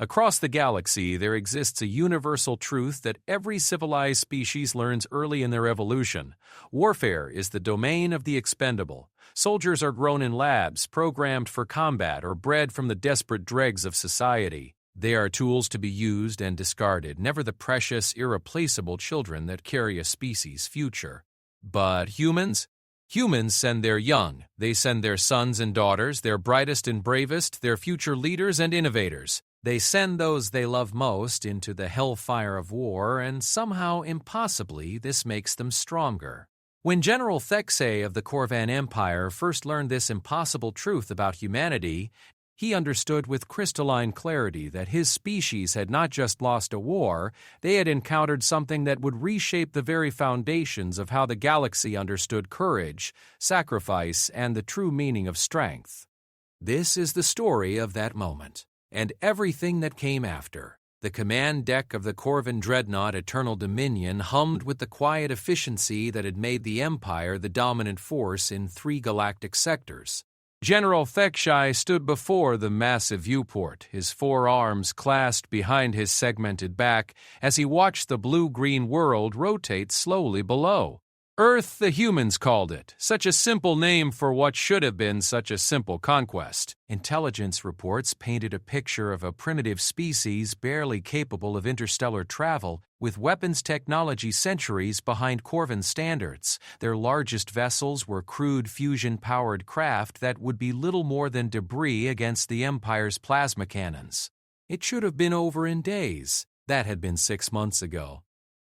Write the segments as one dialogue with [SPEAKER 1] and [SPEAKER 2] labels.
[SPEAKER 1] Across the galaxy, there exists a universal truth that every civilized species learns early in their evolution. Warfare is the domain of the expendable. Soldiers are grown in labs, programmed for combat, or bred from the desperate dregs of society. They are tools to be used and discarded, never the precious, irreplaceable children that carry a species' future. But humans? Humans send their young. They send their sons and daughters, their brightest and bravest, their future leaders and innovators. They send those they love most into the hellfire of war, and somehow, impossibly, this makes them stronger. When General Thexay of the Corvan Empire first learned this impossible truth about humanity, he understood with crystalline clarity that his species had not just lost a war, they had encountered something that would reshape the very foundations of how the galaxy understood courage, sacrifice, and the true meaning of strength. This is the story of that moment, and everything that came after. The command deck of the Corvan dreadnought Eternal Dominion hummed with the quiet efficiency that had made the Empire the dominant force in 3 galactic sectors. General Thexay stood before the massive viewport, his 4 arms clasped behind his segmented back, as he watched the blue-green world rotate slowly below. Earth, the humans called it, such a simple name for what should have been such a simple conquest. Intelligence reports painted a picture of a primitive species barely capable of interstellar travel, with weapons technology centuries behind Corvan standards. Their largest vessels were crude fusion-powered craft that would be little more than debris against the Empire's plasma cannons. It should have been over in days. That had been 6 months ago.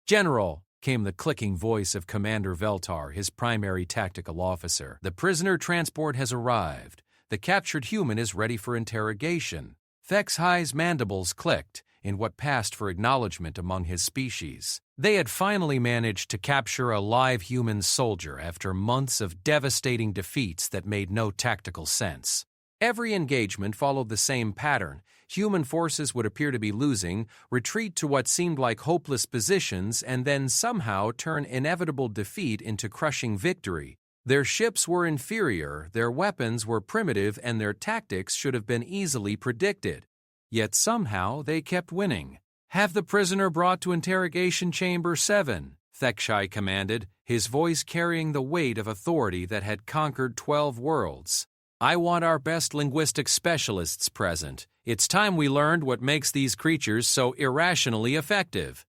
[SPEAKER 1] "General," came the clicking voice of Commander Veltar, his primary tactical officer. "The prisoner transport has arrived. The captured human is ready for interrogation." Thexay's mandibles clicked in what passed for acknowledgement among his species. They had finally managed to capture a live human soldier after months of devastating defeats that made no tactical sense. Every engagement followed the same pattern. Human forces would appear to be losing, retreat to what seemed like hopeless positions, and then somehow turn inevitable defeat into crushing victory. Their ships were inferior, their weapons were primitive, and their tactics should have been easily predicted. Yet somehow they kept winning. "Have the prisoner brought to interrogation chamber 7, Thexay commanded, his voice carrying the weight of authority that had conquered 12 worlds. "I want our best linguistic specialists present. It's time we learned what makes these creatures so irrationally effective."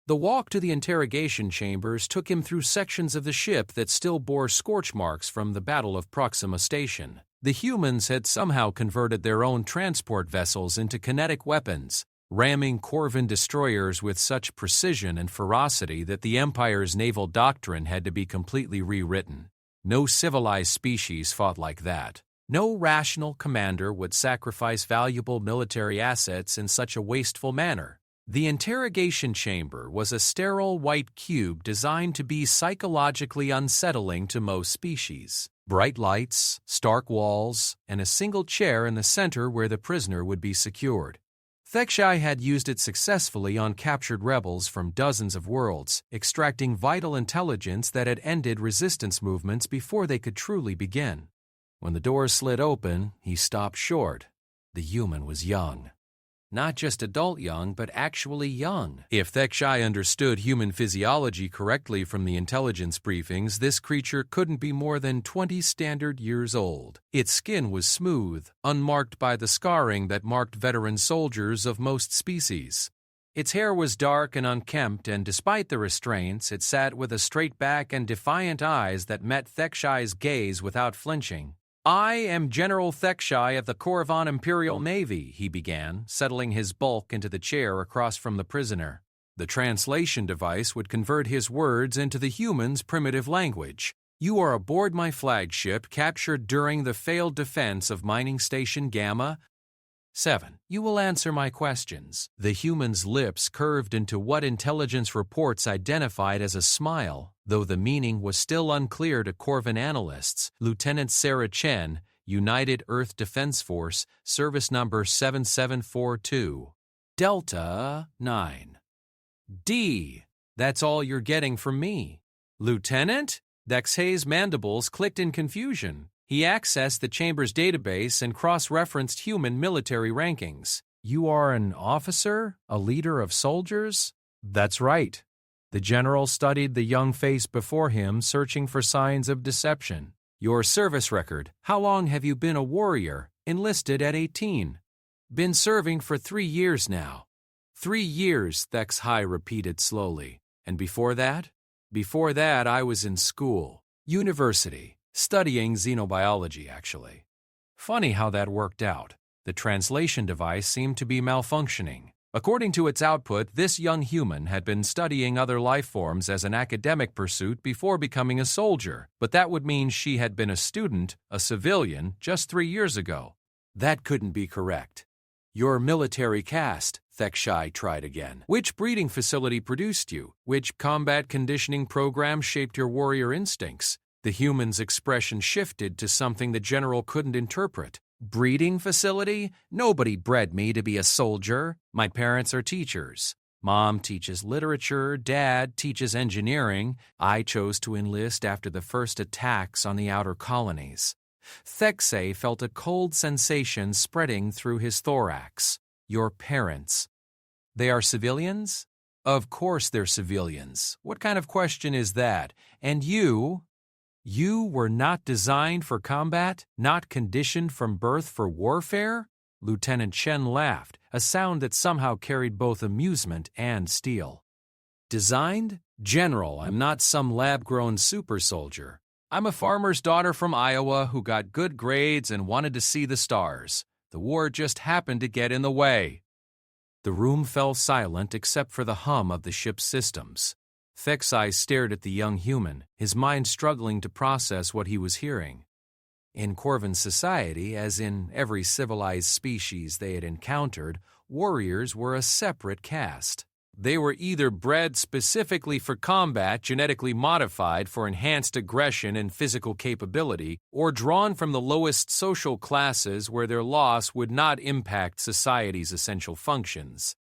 [SPEAKER 1] The walk to the interrogation chambers took him through sections of the ship that still bore scorch marks from the Battle of Proxima Station. The humans had somehow converted their own transport vessels into kinetic weapons, ramming Corvan destroyers with such precision and ferocity that the Empire's naval doctrine had to be completely rewritten. No civilized species fought like that. No rational commander would sacrifice valuable military assets in such a wasteful manner. The interrogation chamber was a sterile white cube designed to be psychologically unsettling to most species. Bright lights, stark walls, and a single chair in the center where the prisoner would be secured. Thexay had used it successfully on captured rebels from dozens of worlds, extracting vital intelligence that had ended resistance movements before they could truly begin. When the door slid open, he stopped short. The human was young. Not just adult young, but actually young. If Thexay understood human physiology correctly from the intelligence briefings, this creature couldn't be more than 20 standard years old. Its skin was smooth, unmarked by the scarring that marked veteran soldiers of most species. Its hair was dark and unkempt, and despite the restraints, it sat with a straight back and defiant eyes that met Thexay's gaze without flinching. "I am General Thexay of the Corvan Imperial Navy," he began, settling his bulk into the chair across from the prisoner. The translation device would convert his words into the human's primitive language. "You are aboard my flagship, captured during the failed defense of Mining Station Gamma 7. You will answer my questions." The human's lips curved into what intelligence reports identified as a smile, though the meaning was still unclear to Corvan analysts. Lieutenant Sarah Chen, United Earth Defense Force, service number 7742. Delta 9. D. That's all you're getting from me. "Lieutenant?" Thexay's mandibles clicked in confusion. He accessed the chamber's database and cross-referenced human military rankings. You are an officer? A leader of soldiers? That's right. The general studied the young face before him, searching for signs of deception. Your service record. How long have you been a warrior? Enlisted at 18. Been serving for 3 years now. 3 years, HFY repeated slowly. And before that? Before that, I was in school. University. Studying xenobiology, actually. Funny how that worked out. The translation device seemed to be malfunctioning. According to its output, this young human had been studying other life forms as an academic pursuit before becoming a soldier, but that would mean she had been a student, a civilian, just 3 years ago. That couldn't be correct. Your military caste, HFY tried again. Which breeding facility produced you? Which combat conditioning program shaped your warrior instincts? The human's expression shifted to something the general couldn't interpret. Breeding facility? Nobody bred me to be a soldier. My parents are teachers. Mom teaches literature, Dad teaches engineering. I chose to enlist after the first attacks on the outer colonies. HFY felt a cold sensation spreading through his thorax. Your parents. They are civilians? Of course they're civilians. What kind of question is that? And you? You were not designed for combat? Not conditioned from birth for warfare? Lieutenant Chen laughed, a sound that somehow carried both amusement and steel. Designed? General, I'm not some lab-grown super soldier. I'm a farmer's daughter from Iowa who got good grades and wanted to see the stars. The war just happened to get in the way. The room fell silent except for the hum of the ship's systems. HFY stared at the young human, his mind struggling to process what he was hearing. In Corvan society, as in every civilized species they had encountered, warriors were a separate caste. They were either bred specifically for combat, genetically modified for enhanced aggression and physical capability, or drawn from the lowest social classes where their loss would not impact society's essential functions.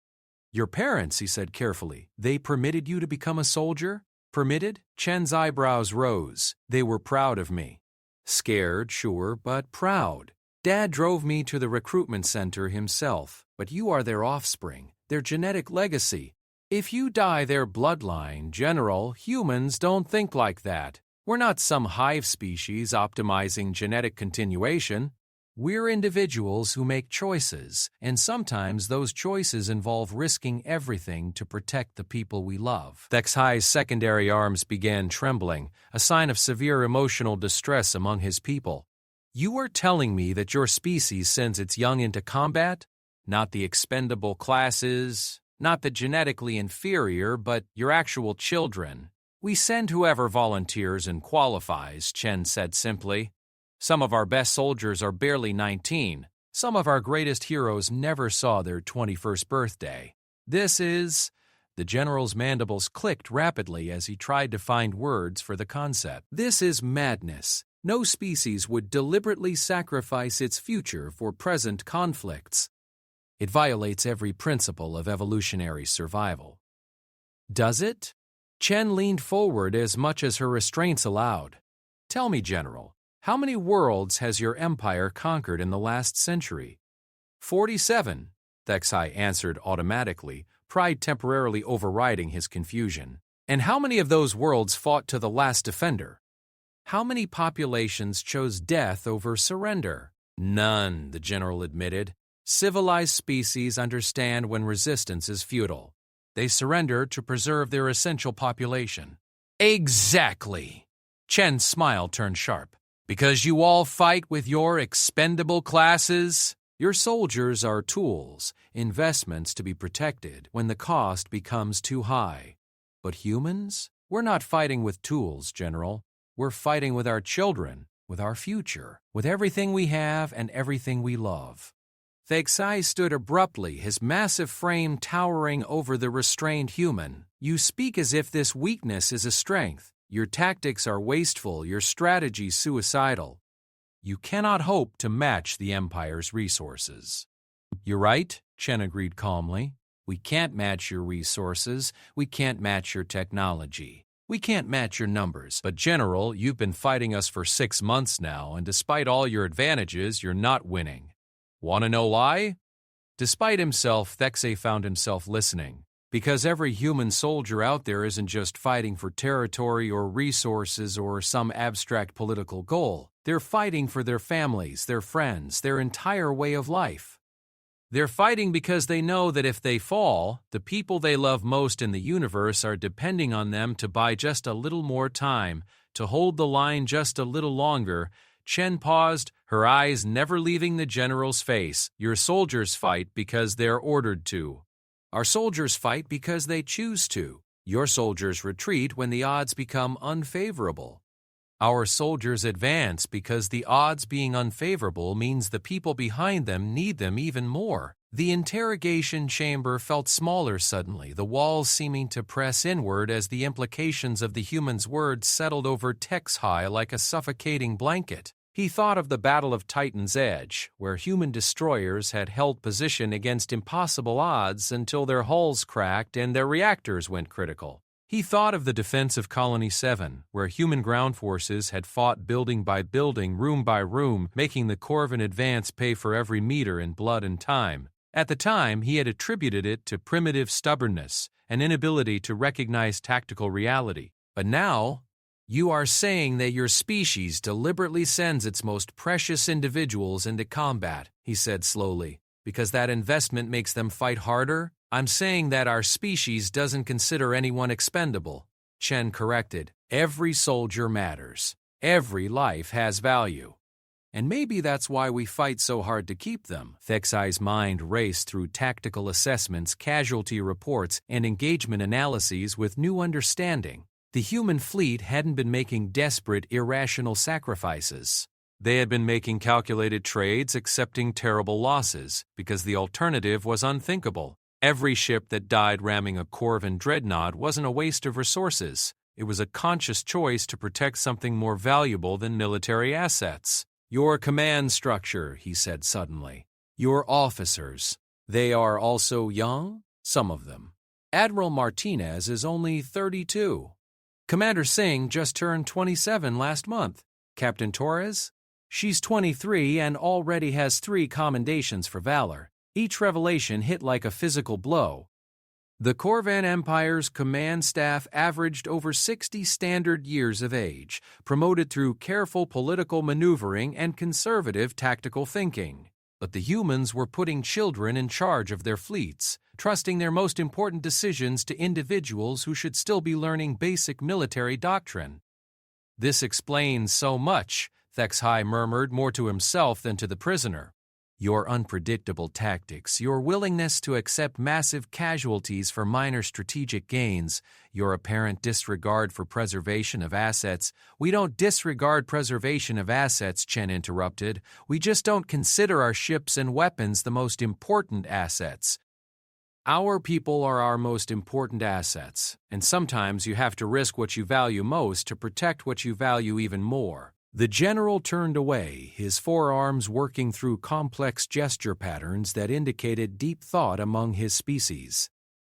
[SPEAKER 1] Your parents, he said carefully, they permitted you to become a soldier? Permitted? Chen's eyebrows rose. They were proud of me. Scared, sure, but proud. Dad drove me to the recruitment center himself, but you are their offspring, their genetic legacy. If you die their bloodline, General, humans don't think like that. We're not some hive species optimizing genetic continuation. We're individuals who make choices, and sometimes those choices involve risking everything to protect the people we love. HFY's secondary arms began trembling, a sign of severe emotional distress among his people. You are telling me that your species sends its young into combat? Not the expendable classes, not the genetically inferior, but your actual children. We send whoever volunteers and qualifies, Chen said simply. Some of our best soldiers are barely 19. Some of our greatest heroes never saw their 21st birthday. This is... The general's mandibles clicked rapidly as he tried to find words for the concept. This is madness. No species would deliberately sacrifice its future for present conflicts. It violates every principle of evolutionary survival. Does it? Chen leaned forward as much as her restraints allowed. Tell me, General, how many worlds has your empire conquered in the last century? 47, HFY answered automatically, pride temporarily overriding his confusion. And how many of those worlds fought to the last defender? How many populations chose death over surrender? None, the general admitted. Civilized species understand when resistance is futile. They surrender to preserve their essential population. Exactly! Chen's smile turned sharp. Because you all fight with your expendable classes? Your soldiers are tools, investments to be protected when the cost becomes too high. But humans? We're not fighting with tools, General. We're fighting with our children, with our future, with everything we have and everything we love. HFY stood abruptly, his massive frame towering over the restrained human. You speak as if this weakness is a strength. Your tactics are wasteful, your strategy suicidal. You cannot hope to match the Empire's resources. You're right, Chen agreed calmly. We can't match your resources. We can't match your technology. We can't match your numbers. But General, you've been fighting us for 6 months now, and despite all your advantages, you're not winning. Want to know why? Despite himself, Thexay found himself listening. Because every human soldier out there isn't just fighting for territory or resources or some abstract political goal. They're fighting for their families, their friends, their entire way of life. They're fighting because they know that if they fall, the people they love most in the universe are depending on them to buy just a little more time, to hold the line just a little longer. Chen paused, her eyes never leaving the general's face. Your soldiers fight because they're ordered to. Our soldiers fight because they choose to. Your soldiers retreat when the odds become unfavorable. Our soldiers advance because the odds being unfavorable means the people behind them need them even more. The interrogation chamber felt smaller suddenly, the walls seeming to press inward as the implications of the human's words settled over Thexay like a suffocating blanket. He thought of the Battle of Titan's Edge, where human destroyers had held position against impossible odds until their hulls cracked and their reactors went critical. He thought of the defense of Colony 7, where human ground forces had fought building by building, room by room, making the Corvan advance pay for every meter in blood and time. At the time, he had attributed it to primitive stubbornness, an inability to recognize tactical reality. But now, you are saying that your species deliberately sends its most precious individuals into combat, he said slowly, because that investment makes them fight harder? I'm saying that our species doesn't consider anyone expendable. Chen corrected. Every soldier matters. Every life has value. And maybe that's why we fight so hard to keep them. Thexay's mind raced through tactical assessments, casualty reports, and engagement analyses with new understanding. The human fleet hadn't been making desperate, irrational sacrifices. They had been making calculated trades, accepting terrible losses, because the alternative was unthinkable. Every ship that died ramming a Corvan dreadnought wasn't a waste of resources. It was a conscious choice to protect something more valuable than military assets. Your command structure, he said suddenly. Your officers. They are also young? Some of them. Admiral Martinez is only 32. Commander Singh just turned 27 last month. Captain Torres? She's 23 and already has 3 commendations for valor. Each revelation hit like a physical blow. The Corvan Empire's command staff averaged over 60 standard years of age, promoted through careful political maneuvering and conservative tactical thinking. But the humans were putting children in charge of their fleets, trusting their most important decisions to individuals who should still be learning basic military doctrine. This explains so much, Thexay murmured more to himself than to the prisoner. Your unpredictable tactics, your willingness to accept massive casualties for minor strategic gains, your apparent disregard for preservation of assets. We don't disregard preservation of assets, Chen interrupted. We just don't consider our ships and weapons the most important assets. Our people are our most important assets, and sometimes you have to risk what you value most to protect what you value even more. The general turned away, his forearms working through complex gesture patterns that indicated deep thought among his species.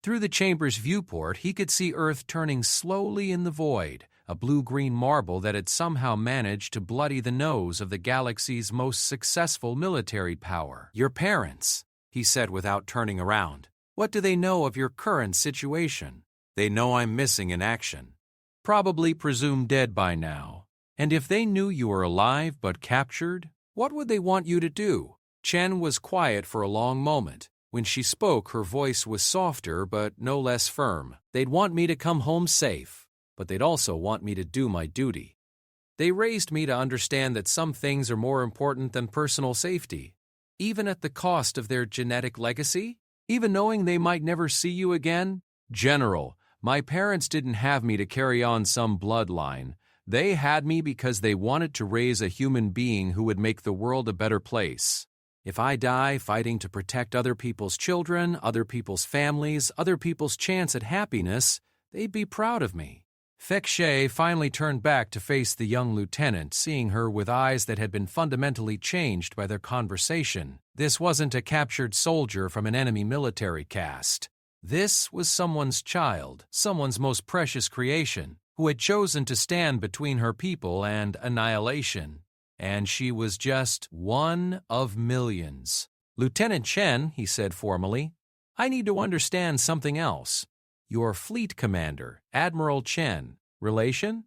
[SPEAKER 1] Through the chamber's viewport, he could see Earth turning slowly in the void, a blue-green marble that had somehow managed to bloody the nose of the galaxy's most successful military power. Your parents, he said without turning around. What do they know of your current situation? They know I'm missing in action. Probably presumed dead by now. And if they knew you were alive but captured, what would they want you to do? Chen was quiet for a long moment. When she spoke, her voice was softer but no less firm. They'd want me to come home safe, but they'd also want me to do my duty. They raised me to understand that some things are more important than personal safety, even at the cost of their genetic legacy, even knowing they might never see you again. General, my parents didn't have me to carry on some bloodline. They had me because they wanted to raise a human being who would make the world a better place. If I die fighting to protect other people's children, other people's families, other people's chance at happiness, they'd be proud of me. Thexay finally turned back to face the young lieutenant, seeing her with eyes that had been fundamentally changed by their conversation. This wasn't a captured soldier from an enemy military caste. This was someone's child, someone's most precious creation, who had chosen to stand between her people and annihilation. And she was just one of millions. Lieutenant Chen, he said formally, I need to understand something else. Your fleet commander, Admiral Chen, relation?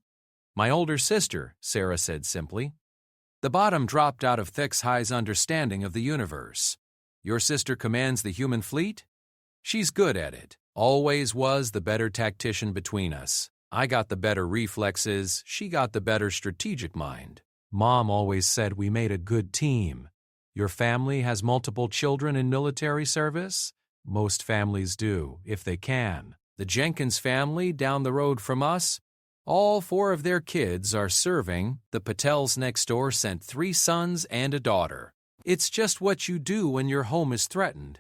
[SPEAKER 1] My older sister, Sarah said simply. The bottom dropped out of HFY's understanding of the universe. Your sister commands the human fleet? She's good at it. Always was the better tactician between us. I got the better reflexes, she got the better strategic mind. Mom always said we made a good team. Your family has multiple children in military service? Most families do, if they can. The Jenkins family down the road from us, all 4 of their kids are serving. The Patels next door sent 3 sons and a daughter. It's just what you do when your home is threatened.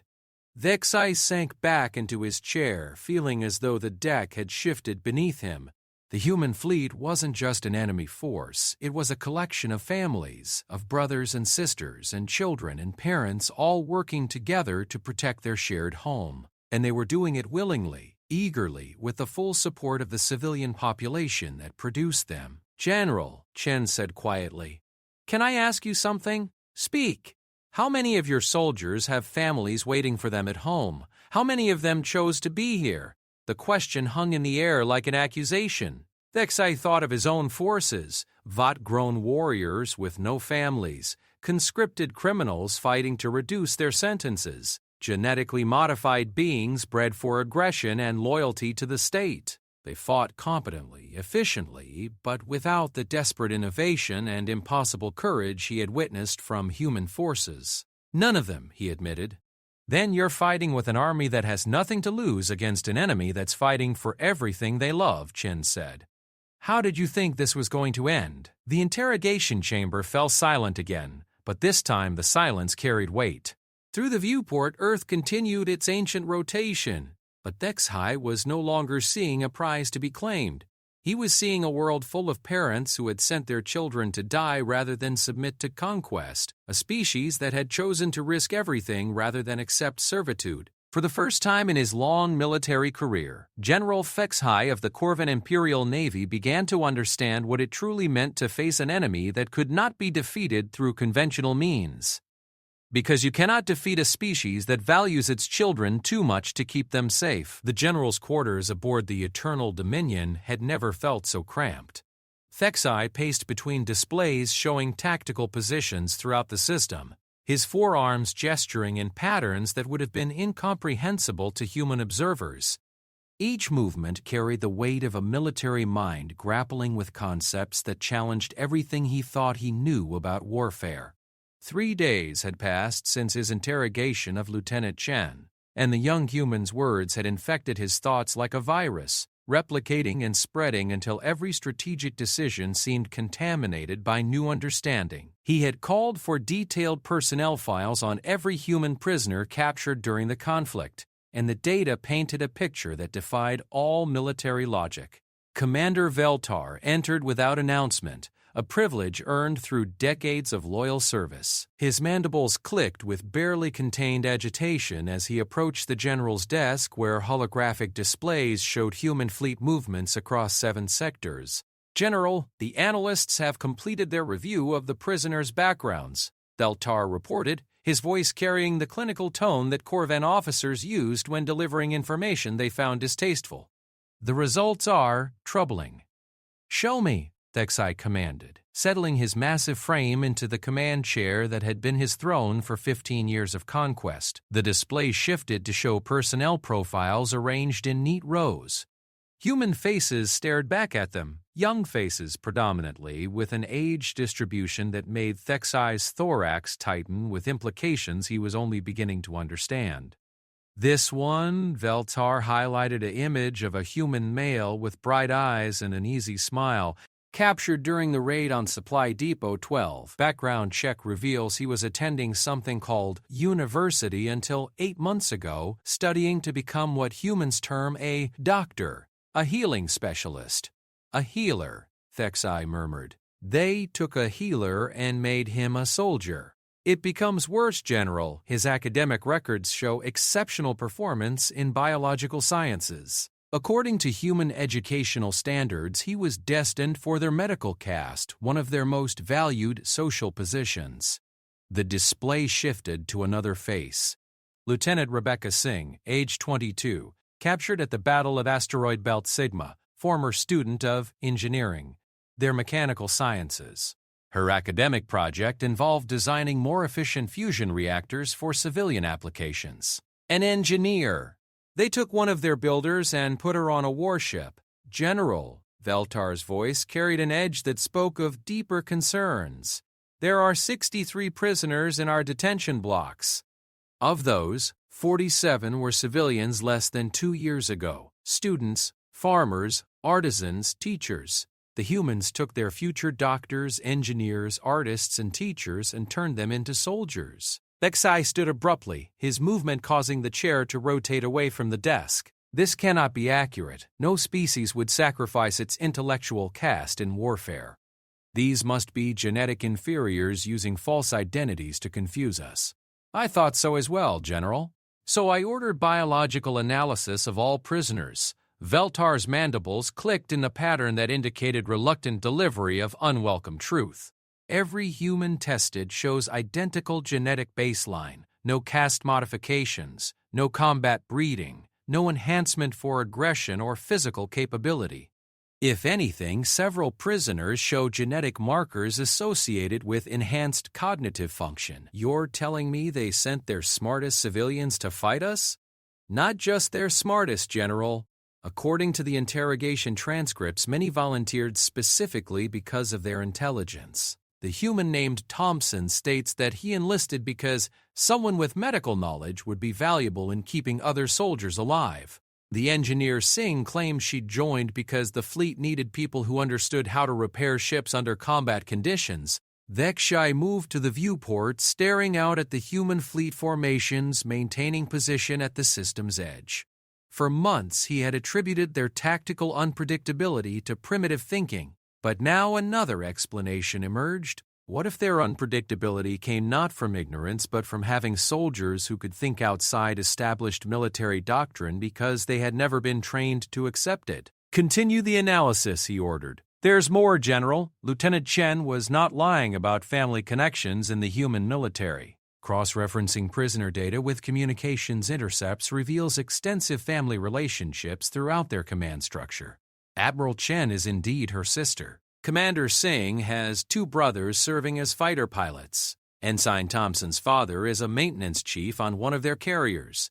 [SPEAKER 1] Vexai sank back into his chair, feeling as though the deck had shifted beneath him. The human fleet wasn't just an enemy force, it was a collection of families, of brothers and sisters and children and parents all working together to protect their shared home. And they were doing it willingly, eagerly, with the full support of the civilian population that produced them. General, Chen said quietly, can I ask you something? Speak. How many of your soldiers have families waiting for them at home? How many of them chose to be here? The question hung in the air like an accusation. Vexai thought of his own forces, Vought-grown warriors with no families, conscripted criminals fighting to reduce their sentences, genetically modified beings bred for aggression and loyalty to the state. They fought competently, efficiently, but without the desperate innovation and impossible courage he had witnessed from human forces. None of them, he admitted. Then you're fighting with an army that has nothing to lose against an enemy that's fighting for everything they love, Chen said. How did you think this was going to end? The interrogation chamber fell silent again, but this time the silence carried weight. Through the viewport, Earth continued its ancient rotation, but Vexai was no longer seeing a prize to be claimed. He was seeing a world full of parents who had sent their children to die rather than submit to conquest, a species that had chosen to risk everything rather than accept servitude. For the first time in his long military career, General Vexai of the Corvan Imperial Navy began to understand what it truly meant to face an enemy that could not be defeated through conventional means. Because you cannot defeat a species that values its children too much to keep them safe. The general's quarters aboard the Eternal Dominion had never felt so cramped. Vexai paced between displays showing tactical positions throughout the system, his forearms gesturing in patterns that would have been incomprehensible to human observers. Each movement carried the weight of a military mind grappling with concepts that challenged everything he thought he knew about warfare. 3 days had passed since his interrogation of Lieutenant Chen, and the young human's words had infected his thoughts like a virus, replicating and spreading until every strategic decision seemed contaminated by new understanding. He had called for detailed personnel files on every human prisoner captured during the conflict, and the data painted a picture that defied all military logic. Commander Veltar entered without announcement, a privilege earned through decades of loyal service. His mandibles clicked with barely contained agitation as he approached the general's desk where holographic displays showed human fleet movements across 7 sectors. General, the analysts have completed their review of the prisoners' backgrounds, Veltar reported, his voice carrying the clinical tone that Corvan officers used when delivering information they found distasteful. The results are troubling. Show me, Vexai commanded, settling his massive frame into the command chair that had been his throne for 15 years of conquest. The display shifted to show personnel profiles arranged in neat rows. Human faces stared back at them, young faces predominantly, with an age distribution that made Vexai's thorax tighten with implications he was only beginning to understand. This one, Veltar highlighted an image of a human male with bright eyes and an easy smile, captured during the raid on Supply Depot 12. Background check reveals he was attending something called university until 8 months ago, studying to become what humans term a doctor, a healing specialist. A healer, Vexai murmured. They took a healer and made him a soldier. It becomes worse, General. His academic records show exceptional performance in biological sciences. According to human educational standards, he was destined for their medical caste, one of their most valued social positions. The display shifted to another face. Lieutenant Rebecca Singh, age 22, captured at the Battle of Asteroid Belt Sigma, former student of engineering, their mechanical sciences. Her academic project involved designing more efficient fusion reactors for civilian applications. An engineer. They took one of their builders and put her on a warship. General, Veltar's voice carried an edge that spoke of deeper concerns. There are 63 prisoners in our detention blocks. Of those, 47 were civilians less than 2 years ago. Students, farmers, artisans, teachers. The humans took their future doctors, engineers, artists, and teachers and turned them into soldiers. Thexai stood abruptly, his movement causing the chair to rotate away from the desk. This cannot be accurate. No species would sacrifice its intellectual caste in warfare. These must be genetic inferiors using false identities to confuse us. I thought so as well, General. So I ordered biological analysis of all prisoners. Veltar's mandibles clicked in a pattern that indicated reluctant delivery of unwelcome truth. Every human tested shows identical genetic baseline, no caste modifications, no combat breeding, no enhancement for aggression or physical capability. If anything, several prisoners show genetic markers associated with enhanced cognitive function. You're telling me they sent their smartest civilians to fight us? Not just their smartest, General. According to the interrogation transcripts, many volunteered specifically because of their intelligence. The human named Thompson states that he enlisted because someone with medical knowledge would be valuable in keeping other soldiers alive. The engineer Singh claims she joined because the fleet needed people who understood how to repair ships under combat conditions. Thexai moved to the viewport, staring out at the human fleet formations, maintaining position at the system's edge. For months, he had attributed their tactical unpredictability to primitive thinking, but now another explanation emerged. What if their unpredictability came not from ignorance but from having soldiers who could think outside established military doctrine because they had never been trained to accept it? Continue the analysis, he ordered. There's more, General. Lieutenant Chen was not lying about family connections in the human military. Cross-referencing prisoner data with communications intercepts reveals extensive family relationships throughout their command structure. Admiral Chen is indeed her sister. Commander Singh has 2 brothers serving as fighter pilots. Ensign Thompson's father is a maintenance chief on one of their carriers.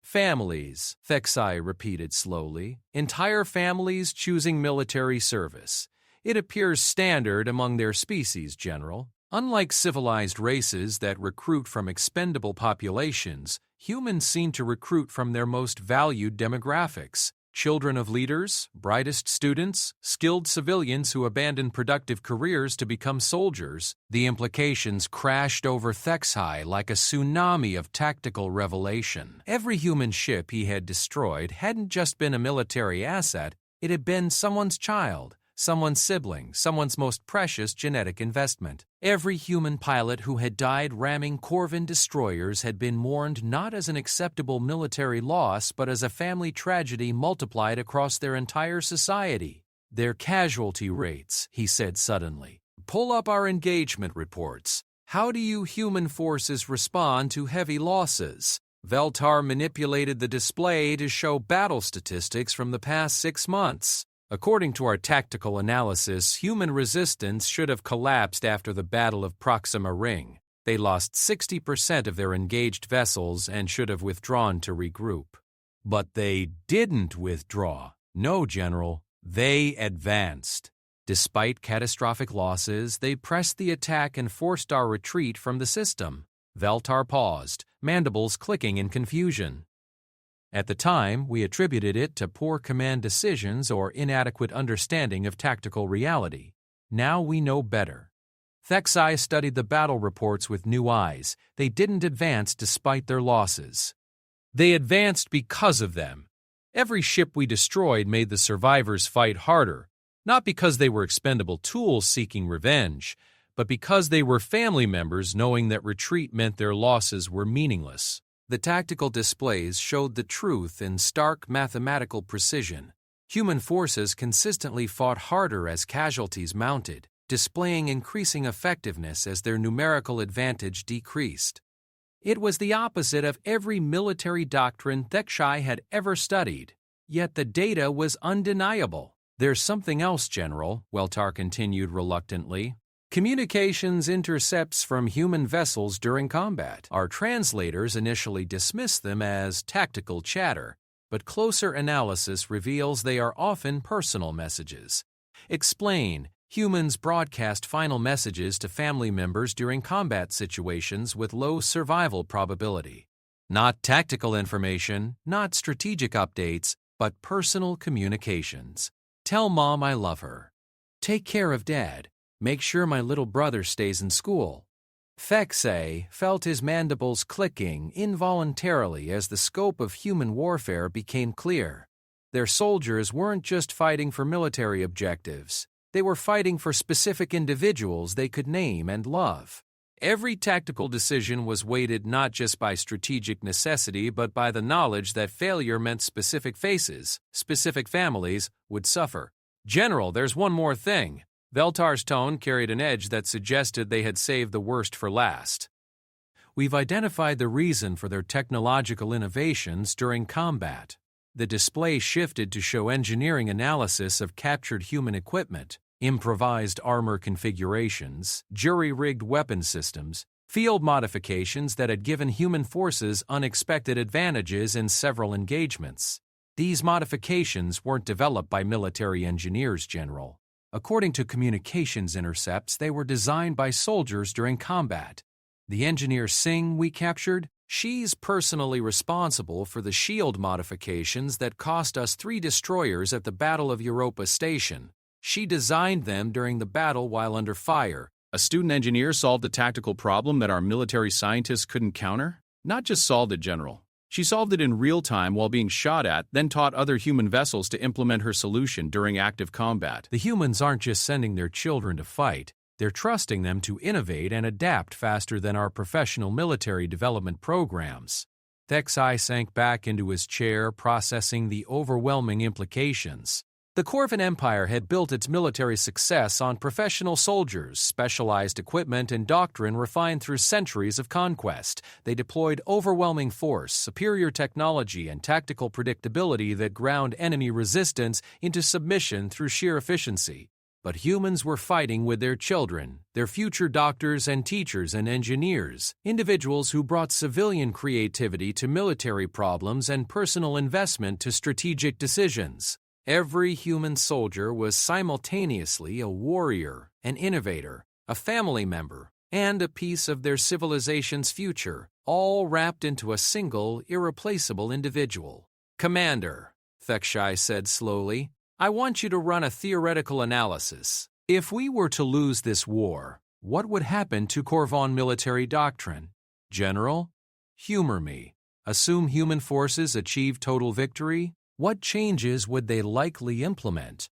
[SPEAKER 1] Families, Thexai repeated slowly. Entire families choosing military service. It appears standard among their species, General. Unlike civilized races that recruit from expendable populations, humans seem to recruit from their most valued demographics. Children of leaders, brightest students, skilled civilians who abandon productive careers to become soldiers. The implications crashed over Thexai like a tsunami of tactical revelation. Every human ship he had destroyed hadn't just been a military asset, it had been someone's child, someone's sibling, someone's most precious genetic investment. Every human pilot who had died ramming Corvin destroyers had been mourned not as an acceptable military loss but as a family tragedy multiplied across their entire society. Their casualty rates, he said suddenly. Pull up our engagement reports. How do you human forces respond to heavy losses? Veltar manipulated the display to show battle statistics from the past 6 months. According to our tactical analysis, human resistance should have collapsed after the Battle of Proxima Ring. They lost 60% of their engaged vessels and should have withdrawn to regroup. But they didn't withdraw. No, General. They advanced. Despite catastrophic losses, they pressed the attack and forced our retreat from the system. Veltar paused, mandibles clicking in confusion. At the time, we attributed it to poor command decisions or inadequate understanding of tactical reality. Now we know better. Thexai studied the battle reports with new eyes. They didn't advance despite their losses. They advanced because of them. Every ship we destroyed made the survivors fight harder, not because they were expendable tools seeking revenge, but because they were family members knowing that retreat meant their losses were meaningless. The tactical displays showed the truth in stark mathematical precision. Human forces consistently fought harder as casualties mounted. displaying increasing effectiveness as their numerical advantage decreased. It was the opposite of every military doctrine HFY had ever studied, yet the data was undeniable. "There's something else, General," Weltar continued reluctantly. "Communications intercepts from human vessels during combat. Our translators initially dismiss them as tactical chatter, but closer analysis reveals they are often personal messages. Explain. Humans broadcast final messages to family members during combat situations with low survival probability. Not tactical information, not strategic updates, but personal communications. Tell Mom I love her. Take care of Dad. Make sure my little brother stays in school." HFY felt his mandibles clicking involuntarily as the scope of human warfare became clear. Their soldiers weren't just fighting for military objectives. They were fighting for specific individuals they could name and love. Every tactical decision was weighted not just by strategic necessity but by the knowledge that failure meant specific faces, specific families, would suffer. "General, there's one more thing." Weltar's tone carried an edge that suggested they had saved the worst for last. "We've identified the reason for their technological innovations during combat." The display shifted to show engineering analysis of captured human equipment, improvised armor configurations, jury-rigged weapon systems, field modifications that had given human forces unexpected advantages in several engagements. These modifications weren't developed by military engineers, General. According to communications intercepts, they were designed by soldiers during combat. The engineer Singh we captured, she's personally responsible for the shield modifications that cost us 3 destroyers at the Battle of Europa Station. She designed them during the battle while under fire.
[SPEAKER 2] A student engineer solved a tactical problem that our military scientists couldn't counter? Not just solved it, General. She solved it in real time while being shot at, then taught other human vessels to implement her solution during active combat.
[SPEAKER 1] The humans aren't just sending their children to fight. They're trusting them to innovate and adapt faster than our professional military development programs. HFY sank back into his chair, processing the overwhelming implications. The Corvan Empire had built its military success on professional soldiers, specialized equipment, and doctrine refined through centuries of conquest. They deployed overwhelming force, superior technology, and tactical predictability that ground enemy resistance into submission through sheer efficiency. But humans were fighting with their children, their future doctors and teachers and engineers, individuals who brought civilian creativity to military problems and personal investment to strategic decisions. Every human soldier was simultaneously a warrior, an innovator, a family member, and a piece of their civilization's future, all wrapped into a single, irreplaceable individual. "Commander," HFY said slowly, "I want you to run a theoretical analysis. If we were to lose this war, what would happen to Corvan military doctrine? General, humor me. Assume human forces achieve total victory. What changes would they likely implement?"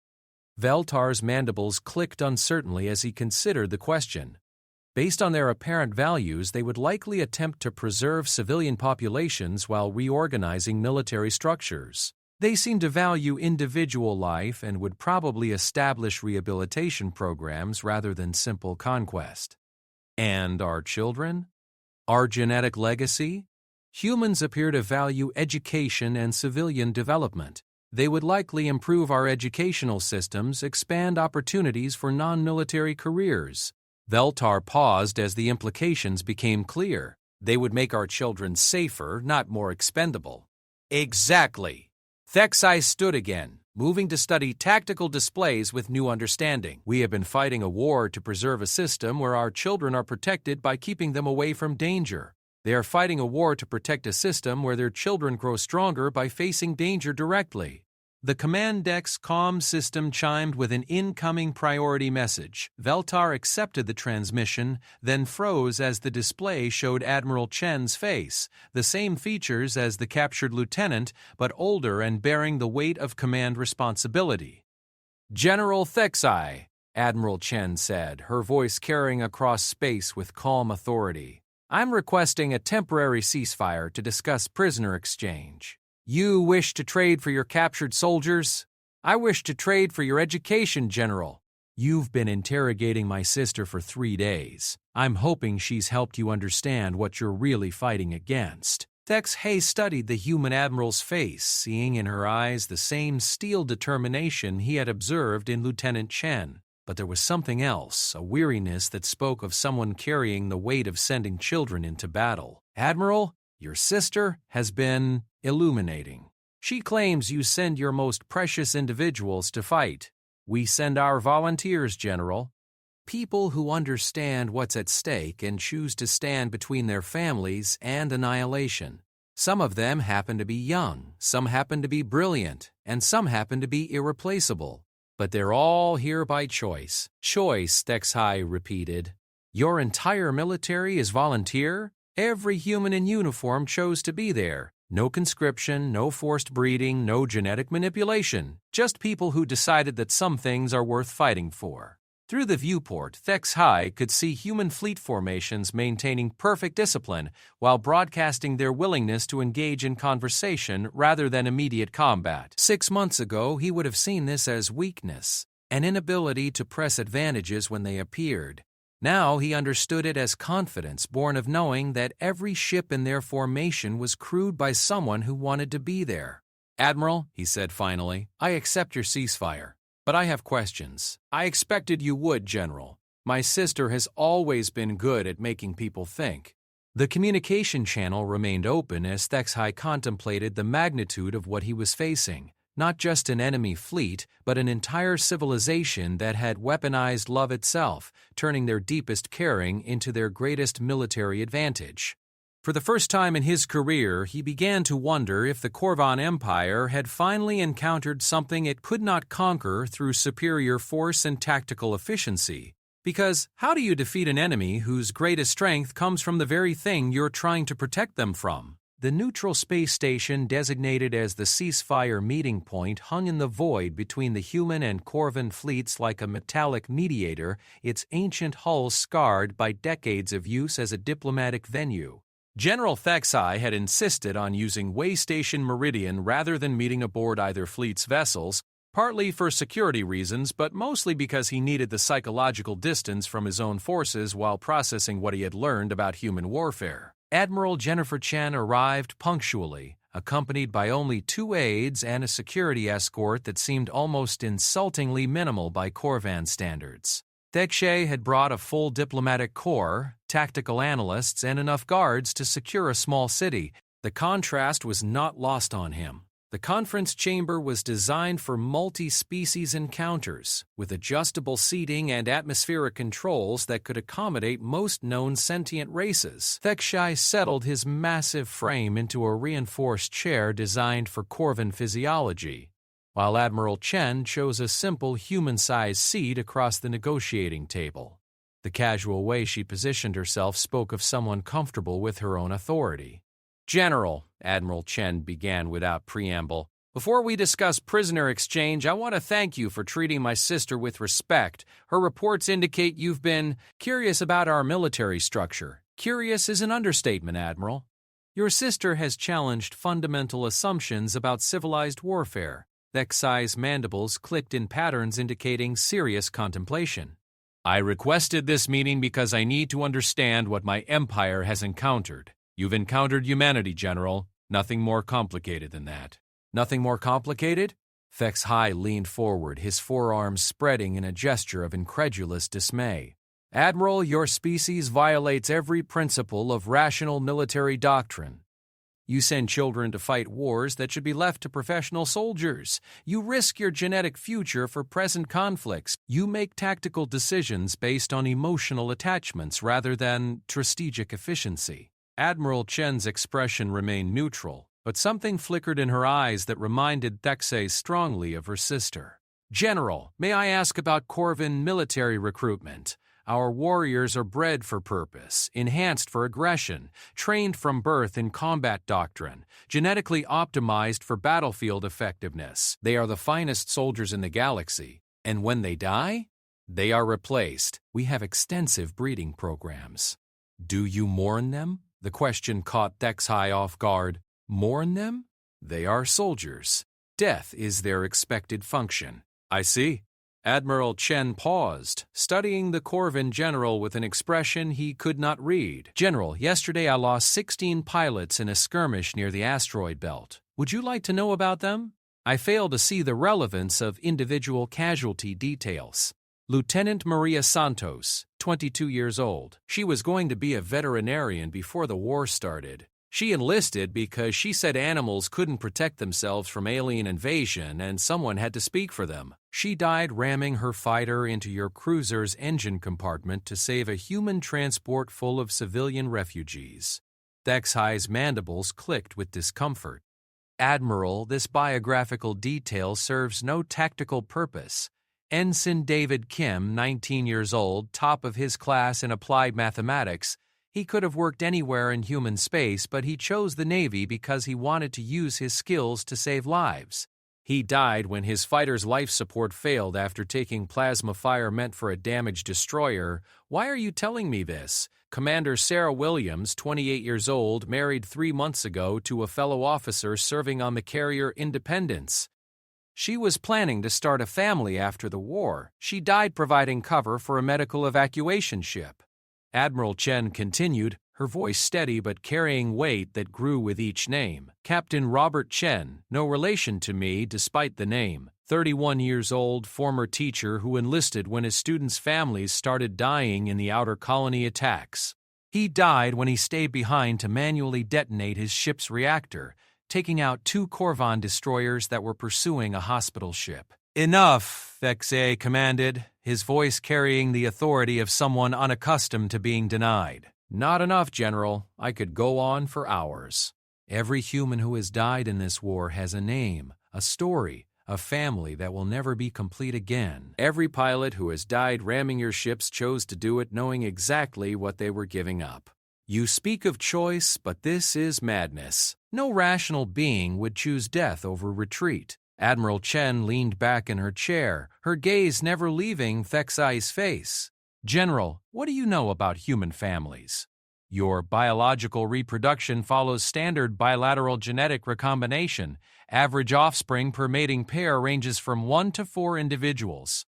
[SPEAKER 1] Weltar's mandibles clicked uncertainly as he considered the question. Based on their apparent values, they would likely attempt to preserve civilian populations while reorganizing military structures. They seem to value individual life and would probably establish rehabilitation programs rather than simple conquest. And our children? Our genetic legacy? Humans appear to value education and civilian development. They would likely improve our educational systems, expand opportunities for non-military careers. Weltar paused as the implications became clear. They would make our children safer, not more expendable. Exactly. HFY stood again, moving to study tactical displays with new understanding. "We have been fighting a war to preserve a system where our children are protected by keeping them away from danger. They are fighting a war to protect a system where their children grow stronger by facing danger directly." The command deck's comm system chimed with an incoming priority message. Weltar accepted the transmission, then froze as the display showed Admiral Chen's face, the same features as the captured lieutenant, but older and bearing the weight of command responsibility. "General HFY," Admiral Chen said, her voice carrying across space with calm authority. "I'm requesting a temporary ceasefire to discuss prisoner exchange. You wish to trade for your captured soldiers? I wish to trade for your education, General. You've been interrogating my sister for 3 days. I'm hoping she's helped you understand what you're really fighting against. Thex Hay studied the human admiral's face, seeing in her eyes the same steel determination he had observed in Lieutenant Chen. But there was something else, a weariness that spoke of someone carrying the weight of sending children into battle. Admiral, your sister has been illuminating. She claims you send your most precious individuals to fight. We send our volunteers, General. People who understand what's at stake and choose to stand between their families and annihilation. Some of them happen to be young, some happen to be brilliant, and some happen to be irreplaceable. But they're all here by choice. Choice, Thex Hay repeated. Your entire military is volunteer? Every human in uniform chose to be there. No conscription, no forced breeding, no genetic manipulation. Just people who decided that some things are worth fighting for. Through the viewport, Thex Hay could see human fleet formations maintaining perfect discipline while broadcasting their willingness to engage in conversation rather than immediate combat. 6 months ago, he would have seen this as weakness, an inability to press advantages when they appeared. Now he understood it as confidence born of knowing that every ship in their formation was crewed by someone who wanted to be there. Admiral, he said finally, I accept your ceasefire. But I have questions. I expected you would, General. My sister has always been good at making people think. The communication channel remained open as Thex Hay contemplated the magnitude of what he was facing. Not just an enemy fleet, but an entire civilization that had weaponized love itself, turning their deepest caring into their greatest military advantage. For the first time in his career, he began to wonder if the Corvan Empire had finally encountered something it could not conquer through superior force and tactical efficiency. Because how do you defeat an enemy whose greatest strength comes from the very thing you're trying to protect them from? The neutral space station designated as the ceasefire meeting point hung in the void between the human and Corvan fleets like a metallic mediator, its ancient hull scarred by decades of use as a diplomatic venue. General Thex Hay had insisted on using Waystation Meridian rather than meeting aboard either fleet's vessels, partly for security reasons, but mostly because he needed the psychological distance from his own forces while processing what he had learned about human warfare. Admiral Jennifer Chen arrived punctually, accompanied by only 2 aides and a security escort that seemed almost insultingly minimal by Corvan standards. Thex Hay had brought a full diplomatic corps, tactical analysts, and enough guards to secure a small city. The contrast was not lost on him. The conference chamber was designed for multi-species encounters, with adjustable seating and atmospheric controls that could accommodate most known sentient races. Thex Hay settled his massive frame into a reinforced chair designed for Corvan physiology, while Admiral Chen chose a simple human-sized seat across the negotiating table. The casual way she positioned herself spoke of someone comfortable with her own authority. General, Admiral Chen began without preamble, before we discuss prisoner exchange, I want to thank you for treating my sister with respect. Her reports indicate you've been curious about our military structure. Curious is an understatement, Admiral. Your sister has challenged fundamental assumptions about civilized warfare. Thex Hay's mandibles clicked in patterns indicating serious contemplation. I requested this meeting because I need to understand what my empire has encountered. You've encountered humanity, General. Nothing more complicated than that. Nothing more complicated? Thex Hay leaned forward, his forearms spreading in a gesture of incredulous dismay. Admiral, your species violates every principle of rational military doctrine. You send children to fight wars that should be left to professional soldiers. You risk your genetic future for present conflicts. You make tactical decisions based on emotional attachments rather than strategic efficiency. Admiral Chen's expression remained neutral, but something flickered in her eyes that reminded Thex Hay strongly of her sister. General, may I ask about Corvan military recruitment? Our warriors are bred for purpose, enhanced for aggression, trained from birth in combat doctrine, genetically optimized for battlefield effectiveness. They are the finest soldiers in the galaxy. And when they die, they are replaced. We have extensive breeding programs. Do you mourn them? The question caught Thex Hay off guard. Mourn them? They are soldiers. Death is their expected function. I see. Admiral Chen paused, studying the Corvan general with an expression he could not read. "General, yesterday I lost 16 pilots in a skirmish near the asteroid belt. Would you like to know about them? I fail to see the relevance of individual casualty details." Lieutenant Maria Santos, 22 years old. She was going to be a veterinarian before the war started. She enlisted because she said animals couldn't protect themselves from alien invasion and someone had to speak for them. She died ramming her fighter into your cruiser's engine compartment to save a human transport full of civilian refugees. HFY's mandibles clicked with discomfort. "Admiral, this biographical detail serves no tactical purpose. Ensign David Kim, 19 years old, top of his class in applied mathematics. He could have worked anywhere in human space, but he chose the Navy because he wanted to use his skills to save lives. He died when his fighter's life support failed after taking plasma fire meant for a damaged destroyer. Why are you telling me this? Commander Sarah Williams, 28 years old, married 3 months ago to a fellow officer serving on the carrier Independence. She was planning to start a family after the war. She died providing cover for a medical evacuation ship." Admiral Chen continued, her voice steady but carrying weight that grew with each name. "Captain Robert Chen, no relation to me despite the name. 31 years old, former teacher who enlisted when his students' families started dying in the outer colony attacks. He died when he stayed behind to manually detonate his ship's reactor, taking out 2 Corvan destroyers that were pursuing a hospital ship." "Enough," HFY commanded, his voice carrying the authority of someone unaccustomed to being denied. "Not enough, General. I could go on for hours. Every human who has died in this war has a name, a story, a family that will never be complete again. Every pilot who has died ramming your ships chose to do it knowing exactly what they were giving up. You speak of choice, but this is madness. No rational being would choose death over retreat." Admiral Chen leaned back in her chair, her gaze never leaving HFY's face. "General, what do you know about human families? Your biological reproduction follows standard bilateral genetic recombination. Average offspring per mating pair ranges from 1 to 4 individuals."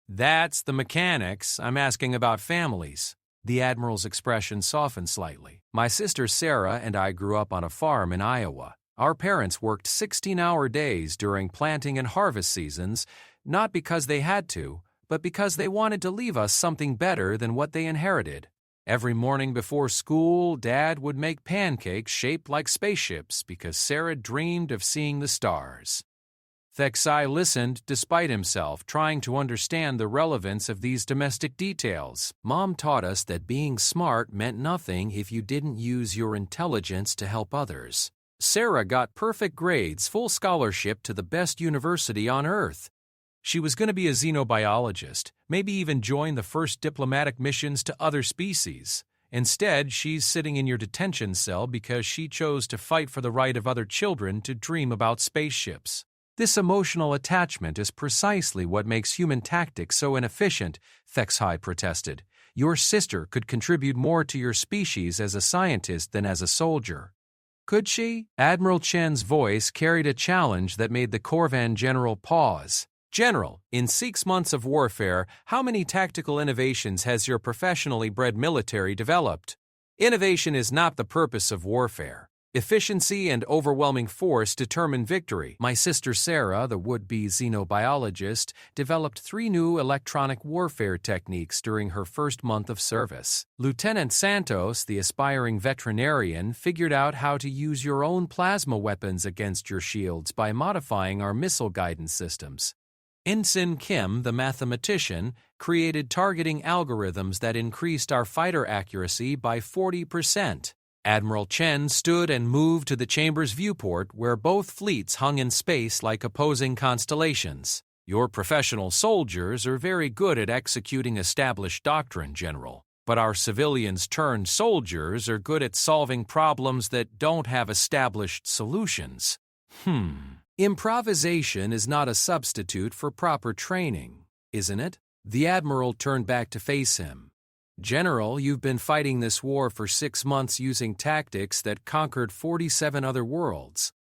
[SPEAKER 1] "That's the mechanics. I'm asking about families." The Admiral's expression softened slightly. "My sister Sarah and I grew up on a farm in Iowa. Our parents worked 16-hour days during planting and harvest seasons, not because they had to, but because they wanted to leave us something better than what they inherited. Every morning before school, Dad would make pancakes shaped like spaceships because Sarah dreamed of seeing the stars." HFY listened despite himself, trying to understand the relevance of these domestic details. "Mom taught us that being smart meant nothing if you didn't use your intelligence to help others. Sarah got perfect grades, full scholarship to the best university on Earth. She was going to be a xenobiologist, maybe even join the first diplomatic missions to other species. Instead, she's sitting in your detention cell because she chose to fight for the right of other children to dream about spaceships. This emotional attachment is precisely what makes human tactics so inefficient," HFY protested. "Your sister could contribute more to your species as a scientist than as a soldier." "Could she?" Admiral Chen's voice carried a challenge that made the Corvan general pause. "General, in 6 months of warfare, how many tactical innovations has your professionally bred military developed? Innovation is not the purpose of warfare. Efficiency and overwhelming force determine victory. My sister Sarah, the would-be xenobiologist, developed 3 new electronic warfare techniques during her first month of service. Lieutenant Santos, the aspiring veterinarian, figured out how to use your own plasma weapons against your shields by modifying our missile guidance systems. Ensign Kim, the mathematician, created targeting algorithms that increased our fighter accuracy by 40%. Admiral Chen stood and moved to the chamber's viewport where both fleets hung in space like opposing constellations. "Your professional soldiers are very good at executing established doctrine, General, but our civilians turned soldiers are good at solving problems that don't have established solutions." Improvisation is not a substitute for proper training, isn't it? The Admiral turned back to face him. "General, you've been fighting this war for 6 months using tactics that conquered 47 other worlds.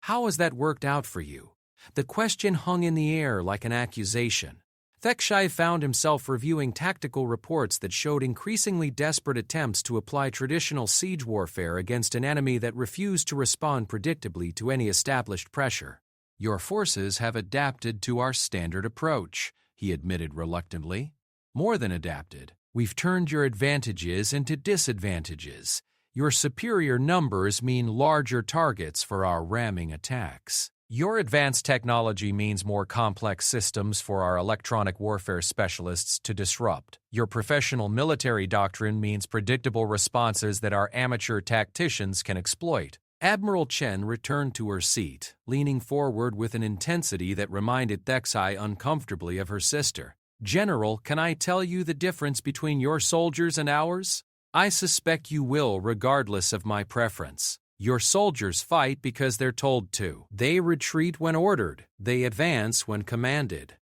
[SPEAKER 1] How has that worked out for you?" The question hung in the air like an accusation. Thekshai found himself reviewing tactical reports that showed increasingly desperate attempts to apply traditional siege warfare against an enemy that refused to respond predictably to any established pressure. "Your forces have adapted to our standard approach," he admitted reluctantly. "More than adapted. We've turned your advantages into disadvantages. Your superior numbers mean larger targets for our ramming attacks. Your advanced technology means more complex systems for our electronic warfare specialists to disrupt. Your professional military doctrine means predictable responses that our amateur tacticians can exploit." Admiral Chen returned to her seat, leaning forward with an intensity that reminded Thekshai uncomfortably of her sister. "General, can I tell you the difference between your soldiers and ours? I suspect you will, regardless of my preference. Your soldiers fight because they're told to. They retreat when ordered. They advance when commanded.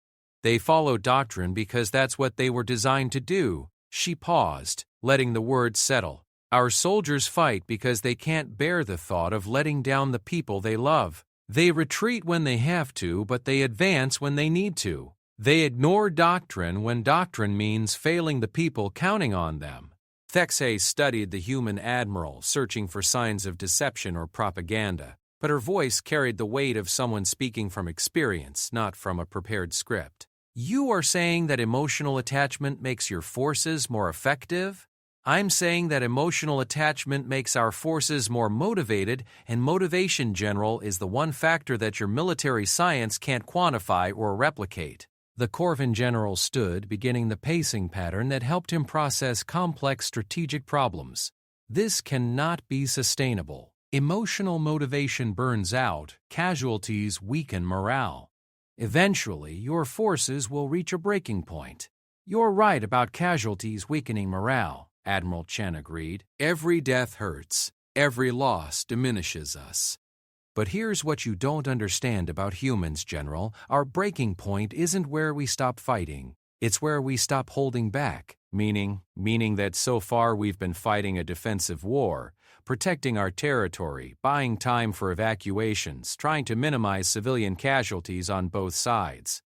[SPEAKER 1] They follow doctrine because that's what they were designed to do." She paused, letting the words settle. "Our soldiers fight because they can't bear the thought of letting down the people they love. They retreat when they have to, but they advance when they need to. They ignore doctrine when doctrine means failing the people counting on them." Thekshai studied the human admiral, searching for signs of deception or propaganda, but her voice carried the weight of someone speaking from experience, not from a prepared script. "You are saying that emotional attachment makes your forces more effective? I'm saying that emotional attachment makes our forces more motivated, and motivation, General, is the one factor that your military science can't quantify or replicate." The Corvin general stood, beginning the pacing pattern that helped him process complex strategic problems. "This cannot be sustainable. Emotional motivation burns out, casualties weaken morale. Eventually, your forces will reach a breaking point." "You're right about casualties weakening morale," Admiral Chen agreed. "Every death hurts. Every loss diminishes us. But here's what you don't understand about humans, General. Our breaking point isn't where we stop fighting. It's where we stop holding back, meaning that so far we've been fighting a defensive war, protecting our territory, buying time for evacuations, trying to minimize civilian casualties on both sides.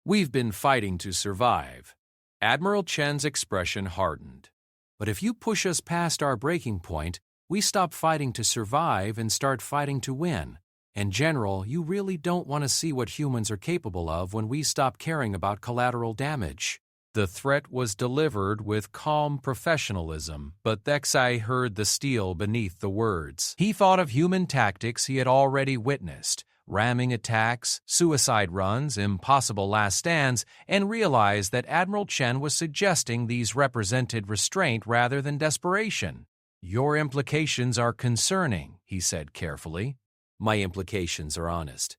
[SPEAKER 1] We've been fighting to survive." Admiral Chen's expression hardened. "But if you push us past our breaking point, we stop fighting to survive and start fighting to win. And General, you really don't want to see what humans are capable of when we stop caring about collateral damage." The threat was delivered with calm professionalism, but Thekshai heard the steel beneath the words. He thought of human tactics he had already witnessed, ramming attacks, suicide runs, impossible last stands, and realized that Admiral Chen was suggesting these represented restraint rather than desperation. "Your implications are concerning," he said carefully. "My implications are honest.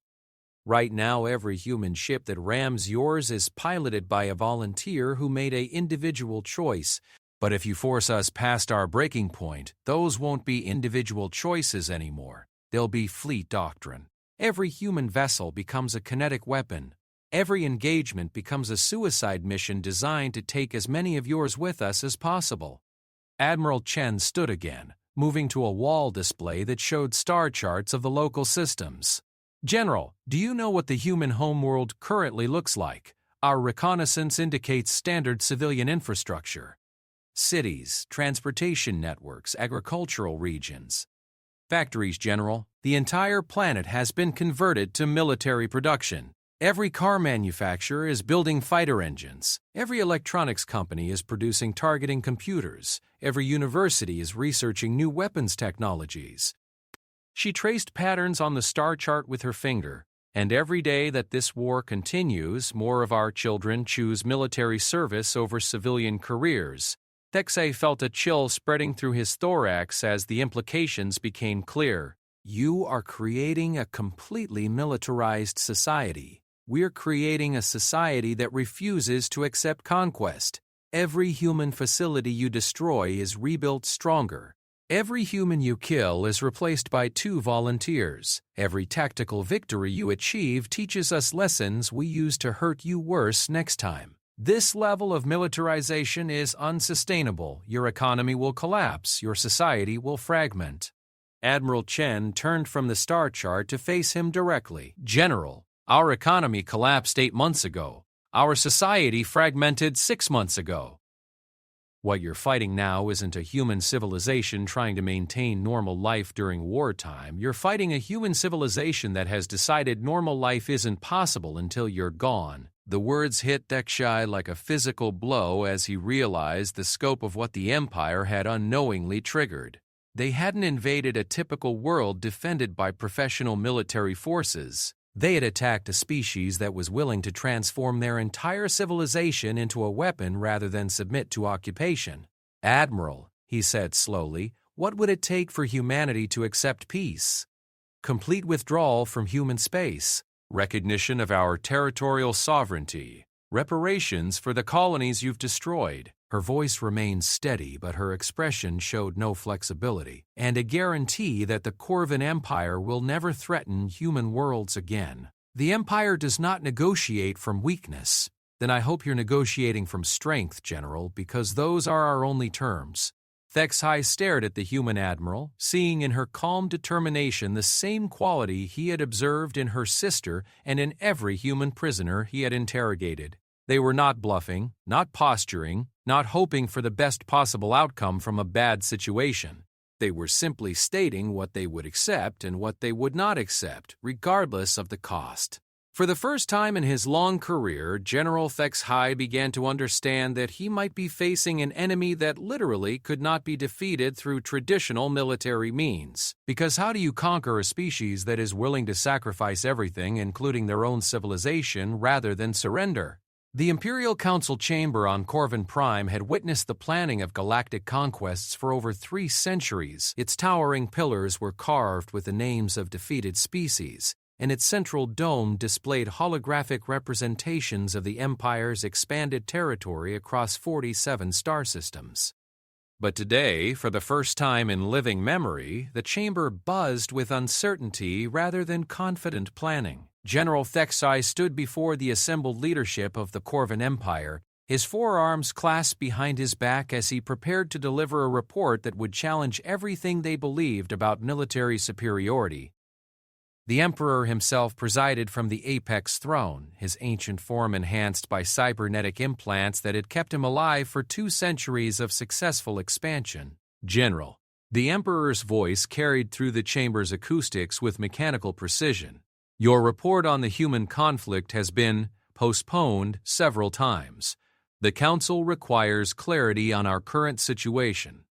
[SPEAKER 1] Right now, every human ship that rams yours is piloted by a volunteer who made an individual choice. But if you force us past our breaking point, those won't be individual choices anymore. They'll be fleet doctrine. Every human vessel becomes a kinetic weapon. Every engagement becomes a suicide mission designed to take as many of yours with us as possible." Admiral Chen stood again, moving to a wall display that showed star charts of the local systems. "General, do you know what the human homeworld currently looks like? Our reconnaissance indicates standard civilian infrastructure. Cities, transportation networks, agricultural regions. Factories, General. The entire planet has been converted to military production. Every car manufacturer is building fighter engines. Every electronics company is producing targeting computers. Every university is researching new weapons technologies." She traced patterns on the star chart with her finger. "And every day that this war continues, more of our children choose military service over civilian careers." Thekshai felt a chill spreading through his thorax as the implications became clear. "You are creating a completely militarized society. We're creating a society that refuses to accept conquest. Every human facility you destroy is rebuilt stronger. Every human you kill is replaced by 2 volunteers. Every tactical victory you achieve teaches us lessons we use to hurt you worse next time. This level of militarization is unsustainable. Your economy will collapse. Your society will fragment." Admiral Chen turned from the star chart to face him directly. "General, our economy collapsed 8 months ago. Our society fragmented 6 months ago. What you're fighting now isn't a human civilization trying to maintain normal life during wartime. You're fighting a human civilization that has decided normal life isn't possible until you're gone. The words hit Dekshai like a physical blow as he realized the scope of what the Empire had unknowingly triggered. They hadn't invaded a typical world defended by professional military forces. They had attacked a species that was willing to transform their entire civilization into a weapon rather than submit to occupation. "Admiral," he said slowly, "what would it take for humanity to accept peace? Complete withdrawal from human space, recognition of our territorial sovereignty, reparations for the colonies you've destroyed." Her voice remained steady, but her expression showed no flexibility, "and a guarantee that the Corvan Empire will never threaten human worlds again. The Empire does not negotiate from weakness. Then I hope you're negotiating from strength, General, because those are our only terms." Thexai stared at the human admiral, seeing in her calm determination the same quality he had observed in her sister and in every human prisoner he had interrogated. They were not bluffing, not posturing, not hoping for the best possible outcome from a bad situation. They were simply stating what they would accept and what they would not accept, regardless of the cost. For the first time in his long career, General Thexai began to understand that he might be facing an enemy that literally could not be defeated through traditional military means. Because how do you conquer a species that is willing to sacrifice everything, including their own civilization, rather than surrender? The Imperial Council chamber on Corvan Prime had witnessed the planning of galactic conquests for over 3 centuries. Its towering pillars were carved with the names of defeated species, and its central dome displayed holographic representations of the Empire's expanded territory across 47 star systems. But today, for the first time in living memory, the chamber buzzed with uncertainty rather than confident planning. General Thexai stood before the assembled leadership of the Corvan Empire, his forearms clasped behind his back as he prepared to deliver a report that would challenge everything they believed about military superiority. The Emperor himself presided from the apex throne, his ancient form enhanced by cybernetic implants that had kept him alive for 2 centuries of successful expansion. "General," the Emperor's voice carried through the chamber's acoustics with mechanical precision, "your report on the human conflict has been postponed several times. The Council requires clarity on our current situation."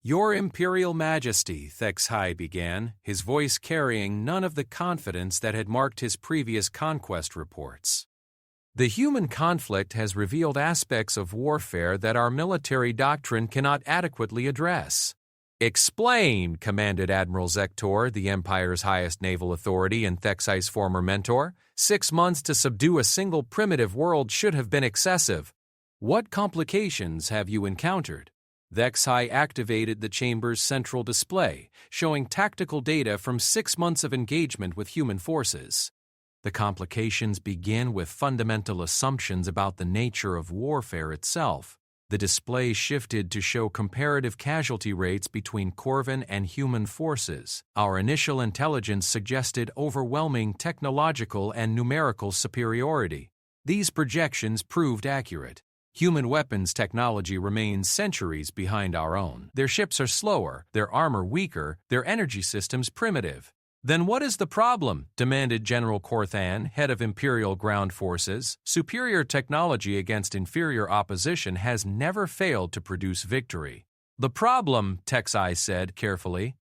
[SPEAKER 1] "Your Imperial Majesty," Thexai began, his voice carrying none of the confidence that had marked his previous conquest reports. "The human conflict has revealed aspects of warfare that our military doctrine cannot adequately address." "Explain," commanded Admiral Zektor, the Empire's highest naval authority and Thexai's former mentor. 6 months to subdue a single primitive world should have been excessive. What complications have you encountered? Thexai activated the chamber's central display, showing tactical data from 6 months of engagement with human forces. The complications begin with fundamental assumptions about the nature of warfare itself. The display shifted to show comparative casualty rates between Corvan and human forces. Our initial intelligence suggested overwhelming technological and numerical superiority. These projections proved accurate. Human weapons technology remains centuries behind our own. Their ships are slower, their armor weaker, their energy systems primitive. "Then what is the problem?" demanded General Corthan, head of Imperial Ground Forces. "Superior technology against inferior opposition has never failed to produce victory." "The problem," Thexai said carefully,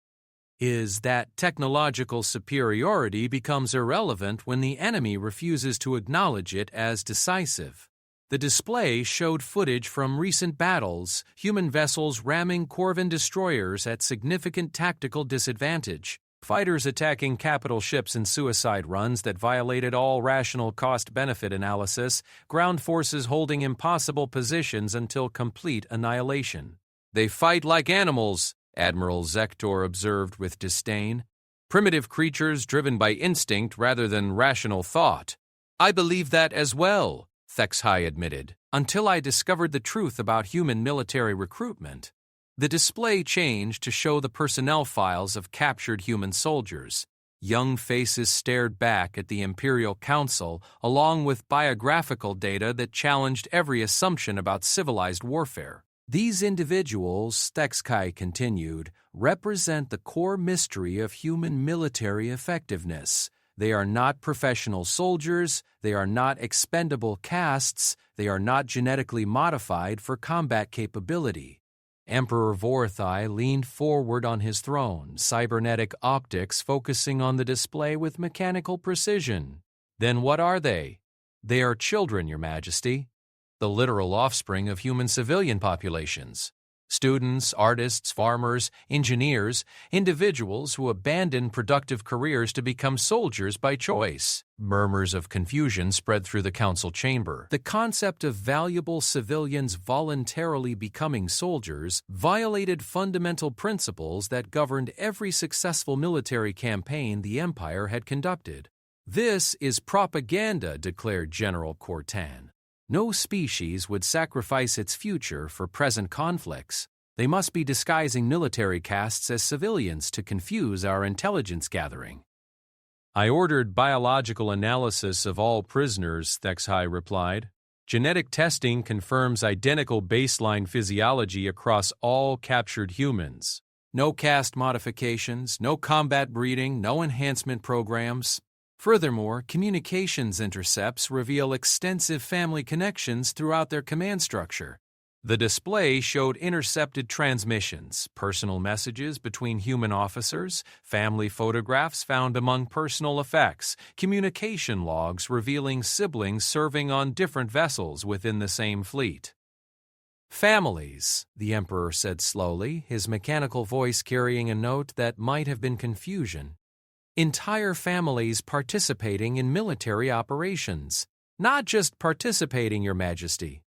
[SPEAKER 1] "is that technological superiority becomes irrelevant when the enemy refuses to acknowledge it as decisive." The display showed footage from recent battles, human vessels ramming Corvan destroyers at significant tactical disadvantage, fighters attacking capital ships in suicide runs that violated all rational cost-benefit analysis, ground forces holding impossible positions until complete annihilation. "They fight like animals," Admiral Zektor observed with disdain. "Primitive creatures driven by instinct rather than rational thought." "I believe that as well," Thexai admitted, "until I discovered the truth about human military recruitment." The display changed to show the personnel files of captured human soldiers. Young faces stared back at the Imperial Council, along with biographical data that challenged every assumption about civilized warfare. These individuals, Thexkai continued, represent the core mystery of human military effectiveness. They are not professional soldiers, they are not expendable castes, they are not genetically modified for combat capability. Emperor Vorthai leaned forward on his throne, cybernetic optics focusing on the display with mechanical precision. Then what are they? They are children, Your Majesty. The literal offspring of human civilian populations. Students, artists, farmers, engineers, individuals who abandon productive careers to become soldiers by choice. Murmurs of confusion spread through the council chamber. The concept of valuable civilians voluntarily becoming soldiers violated fundamental principles that governed every successful military campaign the Empire had conducted. This is propaganda, declared General Cortan. No species would sacrifice its future for present conflicts. They must be disguising military castes as civilians to confuse our intelligence gathering. I ordered biological analysis of all prisoners, Thexhai replied. Genetic testing confirms identical baseline physiology across all captured humans. No caste modifications, no combat breeding, no enhancement programs. Furthermore, communications intercepts reveal extensive family connections throughout their command structure. The display showed intercepted transmissions, personal messages between human officers, family photographs found among personal effects, communication logs revealing siblings serving on different vessels within the same fleet. Families, the Emperor said slowly, his mechanical voice carrying a note that might have been confusion. Entire families participating in military operations. Not just participating, Your Majesty.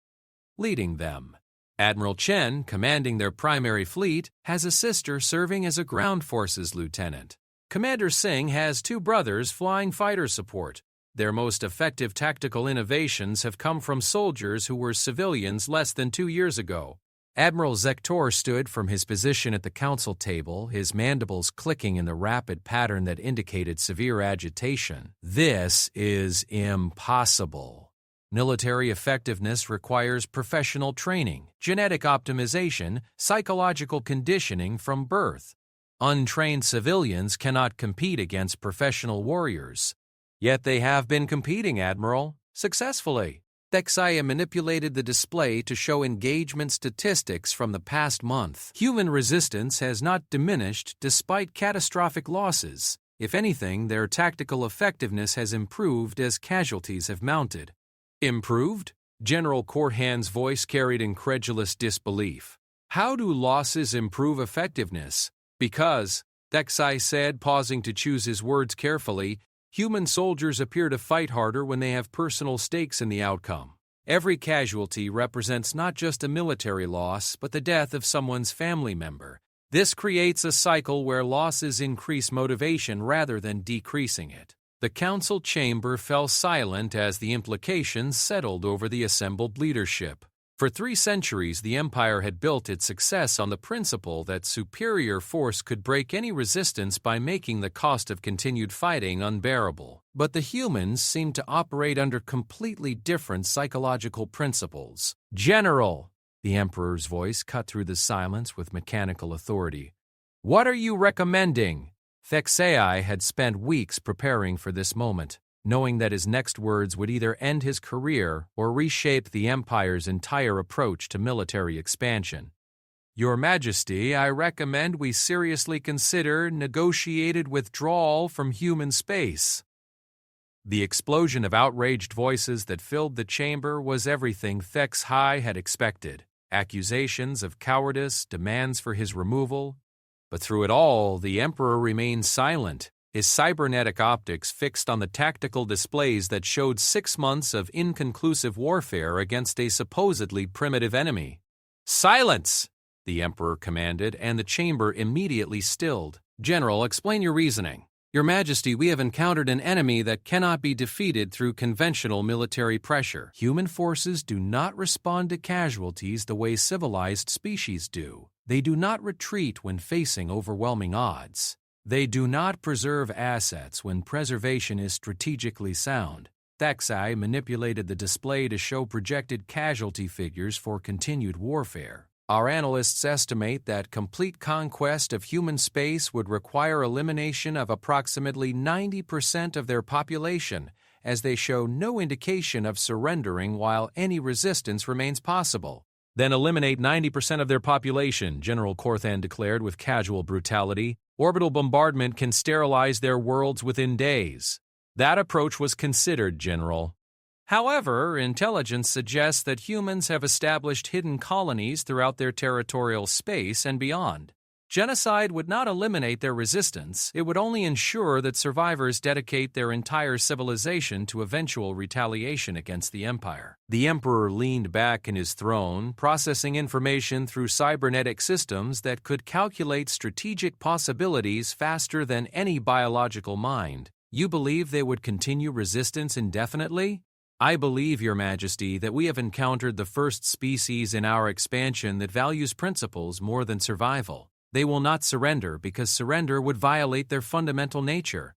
[SPEAKER 1] Leading them. Admiral Chen, commanding their primary fleet, has a sister serving as a ground forces lieutenant. Commander Singh has two brothers flying fighter support. Their most effective tactical innovations have come from soldiers who were civilians less than 2 years ago. Admiral Zektor stood from his position at the council table, his mandibles clicking in the rapid pattern that indicated severe agitation. This is impossible. Military effectiveness requires professional training, genetic optimization, psychological conditioning from birth. Untrained civilians cannot compete against professional warriors. Yet they have been competing, Admiral, successfully. Thexaya manipulated the display to show engagement statistics from the past month. Human resistance has not diminished despite catastrophic losses. If anything, their tactical effectiveness has improved as casualties have mounted. Improved? General Corhan's voice carried incredulous disbelief. How do losses improve effectiveness? Because, Thexai said, pausing to choose his words carefully, human soldiers appear to fight harder when they have personal stakes in the outcome. Every casualty represents not just a military loss, but the death of someone's family member. This creates a cycle where losses increase motivation rather than decreasing it. The council chamber fell silent as the implications settled over the assembled leadership. For 3 centuries, the Empire had built its success on the principle that superior force could break any resistance by making the cost of continued fighting unbearable. But the humans seemed to operate under completely different psychological principles. General, the Emperor's voice cut through the silence with mechanical authority. What are you recommending? Thexai had spent weeks preparing for this moment, knowing that his next words would either end his career or reshape the Empire's entire approach to military expansion. Your Majesty, I recommend we seriously consider negotiated withdrawal from human space. The explosion of outraged voices that filled the chamber was everything Thexai had expected. Accusations of cowardice, demands for his removal. But through it all, the Emperor remained silent, his cybernetic optics fixed on the tactical displays that showed 6 months of inconclusive warfare against a supposedly primitive enemy. Silence! The Emperor commanded, and the chamber immediately stilled. General, explain your reasoning. Your Majesty, we have encountered an enemy that cannot be defeated through conventional military pressure. Human forces do not respond to casualties the way civilized species do. They do not retreat when facing overwhelming odds. They do not preserve assets when preservation is strategically sound. HFY manipulated the display to show projected casualty figures for continued warfare. Our analysts estimate that complete conquest of human space would require elimination of approximately 90% of their population, as they show no indication of surrendering while any resistance remains possible. Then eliminate 90% of their population, General Corthan declared with casual brutality. Orbital bombardment can sterilize their worlds within days. That approach was considered, General. However, intelligence suggests that humans have established hidden colonies throughout their territorial space and beyond. Genocide would not eliminate their resistance, it would only ensure that survivors dedicate their entire civilization to eventual retaliation against the Empire. The Emperor leaned back in his throne, processing information through cybernetic systems that could calculate strategic possibilities faster than any biological mind. You believe they would continue resistance indefinitely? I believe, Your Majesty, that we have encountered the first species in our expansion that values principles more than survival. They will not surrender because surrender would violate their fundamental nature.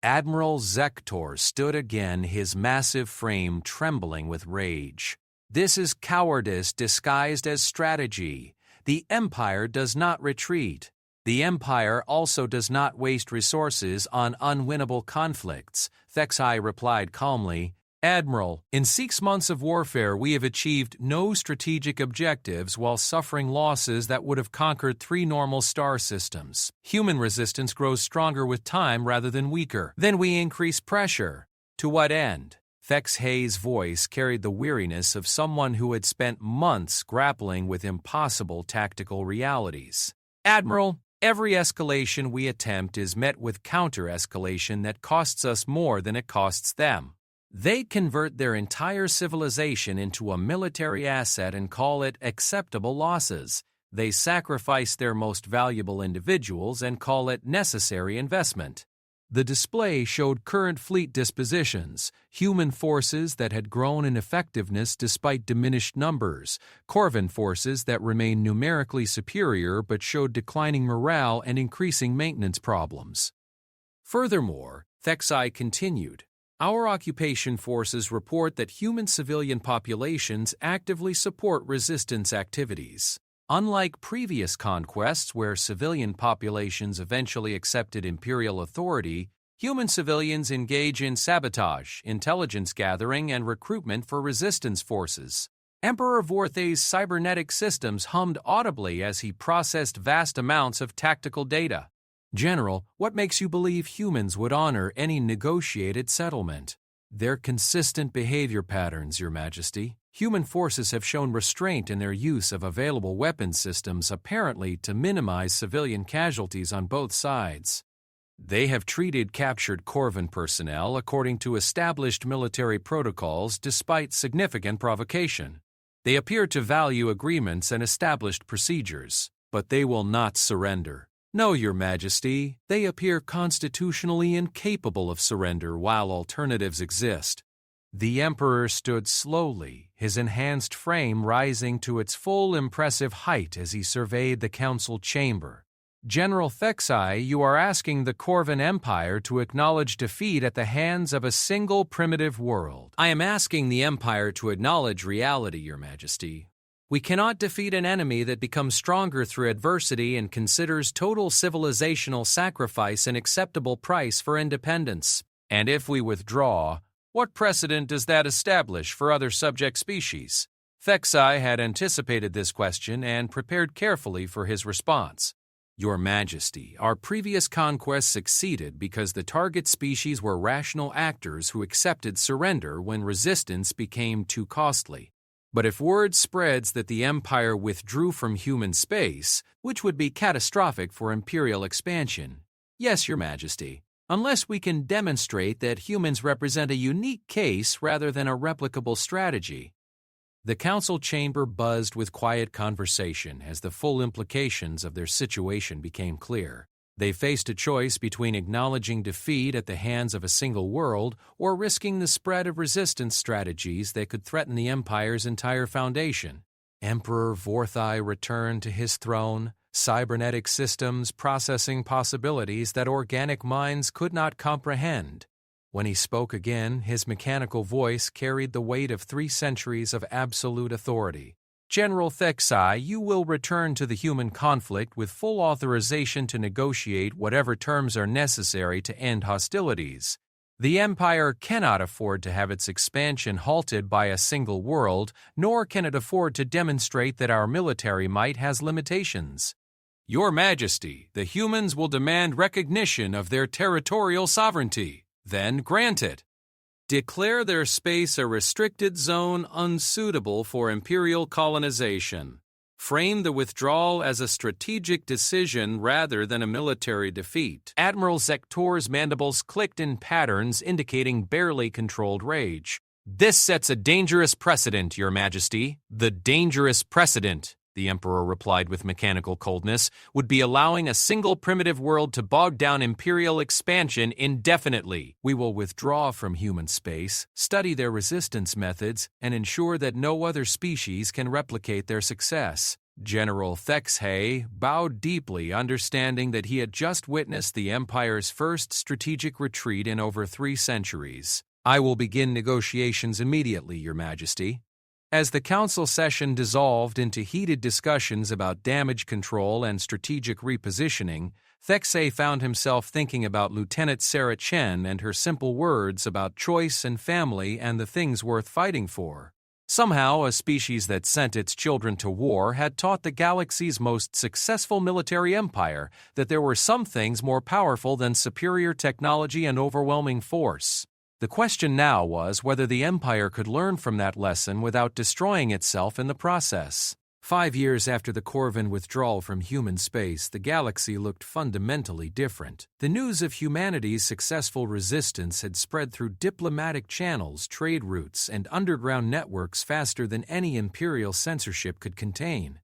[SPEAKER 1] Admiral Zektor stood again, his massive frame trembling with rage. This is cowardice disguised as strategy. The Empire does not retreat. The Empire also does not waste resources on unwinnable conflicts, HFY replied calmly. Admiral, in 6 months of warfare we have achieved no strategic objectives while suffering losses that would have conquered 3 normal star systems. Human resistance grows stronger with time rather than weaker. Then we increase pressure. To what end? HFY's voice carried the weariness of someone who had spent months grappling with impossible tactical realities. Admiral, every escalation we attempt is met with counter-escalation that costs us more than it costs them. They convert their entire civilization into a military asset and call it acceptable losses. They sacrifice their most valuable individuals and call it necessary investment. The display showed current fleet dispositions, human forces that had grown in effectiveness despite diminished numbers, Corvan forces that remained numerically superior but showed declining morale and increasing maintenance problems. Furthermore, HFY continued, our occupation forces report that human civilian populations actively support resistance activities. Unlike previous conquests where civilian populations eventually accepted imperial authority, human civilians engage in sabotage, intelligence gathering, and recruitment for resistance forces. Emperor Vorthay's cybernetic systems hummed audibly as he processed vast amounts of tactical data. General, what makes you believe humans would honor any negotiated settlement? Their consistent behavior patterns, Your Majesty. Human forces have shown restraint in their use of available weapon systems apparently to minimize civilian casualties on both sides. They have treated captured Corvan personnel according to established military protocols despite significant provocation. They appear to value agreements and established procedures, but they will not surrender. No, Your Majesty, they appear constitutionally incapable of surrender while alternatives exist. The Emperor stood slowly, his enhanced frame rising to its full impressive height as he surveyed the council chamber. General HFY, you are asking the Corvan Empire to acknowledge defeat at the hands of a single primitive world. I am asking the Empire to acknowledge reality, Your Majesty. We cannot defeat an enemy that becomes stronger through adversity and considers total civilizational sacrifice an acceptable price for independence. And if we withdraw, what precedent does that establish for other subject species? HFY had anticipated this question and prepared carefully for his response. Your Majesty, our previous conquests succeeded because the target species were rational actors who accepted surrender when resistance became too costly. But if word spreads that the Empire withdrew from human space, which would be catastrophic for imperial expansion, yes, Your Majesty, unless we can demonstrate that humans represent a unique case rather than a replicable strategy. The council chamber buzzed with quiet conversation as the full implications of their situation became clear. They faced a choice between acknowledging defeat at the hands of a single world or risking the spread of resistance strategies that could threaten the Empire's entire foundation. Emperor Vorthay returned to his throne, cybernetic systems processing possibilities that organic minds could not comprehend. When he spoke again, his mechanical voice carried the weight of 3 centuries of absolute authority. General Thexai, you will return to the human conflict with full authorization to negotiate whatever terms are necessary to end hostilities. The Empire cannot afford to have its expansion halted by a single world, nor can it afford to demonstrate that our military might has limitations. Your Majesty, the humans will demand recognition of their territorial sovereignty. Then grant it. Declare their space a restricted zone unsuitable for imperial colonization. Frame the withdrawal as a strategic decision rather than a military defeat. Admiral Zektor's mandibles clicked in patterns indicating barely controlled rage. This sets a dangerous precedent, Your Majesty. The dangerous precedent, the Emperor replied with mechanical coldness, would be allowing a single primitive world to bog down imperial expansion indefinitely. We will withdraw from human space, study their resistance methods, and ensure that no other species can replicate their success. General Thexai bowed deeply, understanding that he had just witnessed the Empire's first strategic retreat in over 3 centuries. I will begin negotiations immediately, Your Majesty. As the council session dissolved into heated discussions about damage control and strategic repositioning, Thexai found himself thinking about Lieutenant Sarah Chen and her simple words about choice and family and the things worth fighting for. Somehow, a species that sent its children to war had taught the galaxy's most successful military empire that there were some things more powerful than superior technology and overwhelming force. The question now was whether the Empire could learn from that lesson without destroying itself in the process. 5 years after the Corvin withdrawal from human space, the galaxy looked fundamentally different. The news of humanity's successful resistance had spread through diplomatic channels, trade routes, and underground networks faster than any imperial censorship could contain.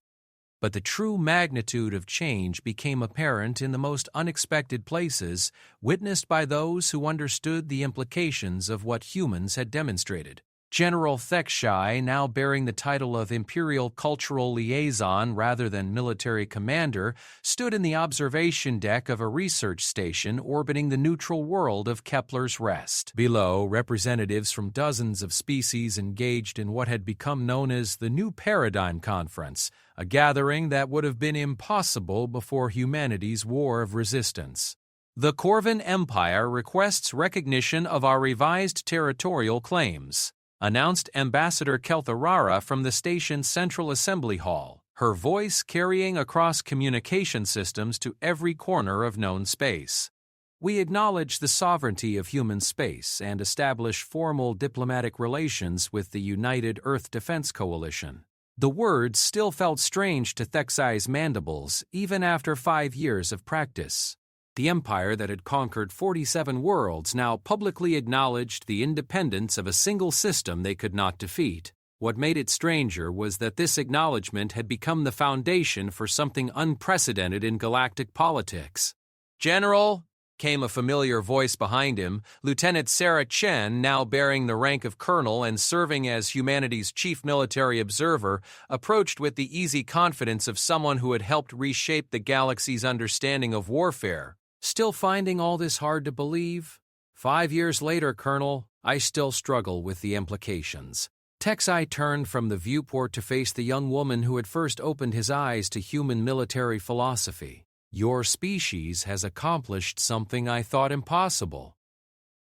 [SPEAKER 1] But the true magnitude of change became apparent in the most unexpected places, witnessed by those who understood the implications of what humans had demonstrated. General Thexai, now bearing the title of Imperial Cultural Liaison rather than Military Commander, stood in the observation deck of a research station orbiting the neutral world of Kepler's Rest. Below, representatives from dozens of species engaged in what had become known as the New Paradigm Conference, a gathering that would have been impossible before humanity's war of resistance. The Corvin Empire requests recognition of our revised territorial claims, announced Ambassador Keltharara from the station's Central Assembly Hall, her voice carrying across communication systems to every corner of known space. We acknowledge the sovereignty of human space and establish formal diplomatic relations with the United Earth Defense Coalition. The words still felt strange to Thexai's mandibles, even after 5 years of practice. The empire that had conquered 47 worlds now publicly acknowledged the independence of a single system they could not defeat. What made it stranger was that this acknowledgement had become the foundation for something unprecedented in galactic politics. "General," came a familiar voice behind him, Lieutenant Sarah Chen, now bearing the rank of colonel and serving as humanity's chief military observer, approached with the easy confidence of someone who had helped reshape the galaxy's understanding of warfare. "Still finding all this hard to believe? 5 years later, Colonel, I still struggle with the implications." Thexai turned from the viewport to face the young woman who had first opened his eyes to human military philosophy. "Your species has accomplished something I thought impossible.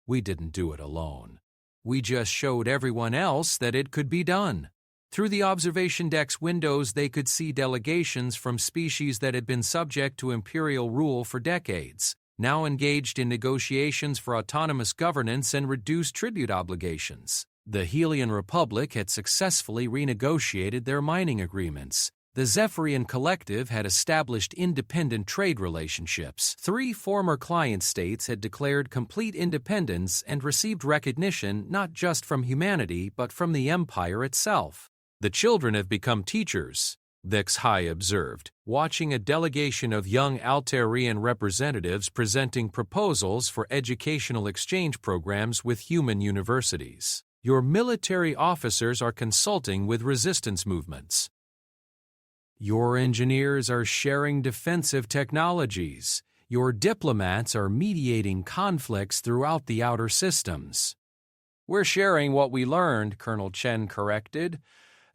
[SPEAKER 1] We didn't do it alone. We just showed everyone else that it could be done." Through the observation deck's windows, they could see delegations from species that had been subject to imperial rule for decades, now engaged in negotiations for autonomous governance and reduced tribute obligations. The Helian Republic had successfully renegotiated their mining agreements. The Zephyrian Collective had established independent trade relationships. 3 former client states had declared complete independence and received recognition not just from humanity but from the Empire itself. "The children have become teachers," Thexai observed, watching a delegation of young Altairian representatives presenting proposals for educational exchange programs with human universities. "Your military officers are consulting with resistance movements." Your engineers are sharing defensive technologies. Your diplomats are mediating conflicts throughout the outer systems. We're sharing what we learned, Colonel Chen corrected.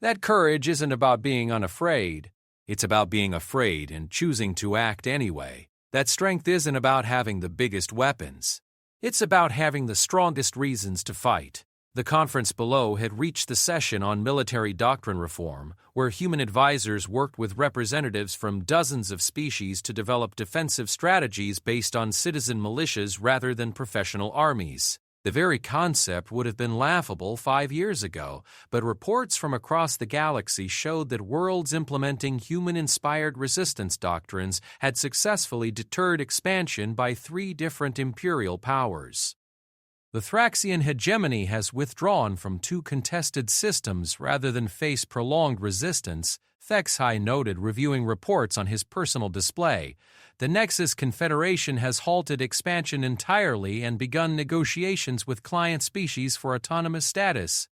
[SPEAKER 1] That courage isn't about being unafraid. It's about being afraid and choosing to act anyway. That strength isn't about having the biggest weapons. It's about having the strongest reasons to fight. The conference below had reached the session on military doctrine reform, where human advisors worked with representatives from dozens of species to develop defensive strategies based on citizen militias rather than professional armies. The very concept would have been laughable 5 years ago, but reports from across the galaxy showed that worlds implementing human-inspired resistance doctrines had successfully deterred expansion by 3 different imperial powers. The Thraxian hegemony has withdrawn from 2 contested systems rather than face prolonged resistance, HFY noted, reviewing reports on his personal display. The Nexus Confederation has halted expansion entirely and begun negotiations with client species for autonomous status.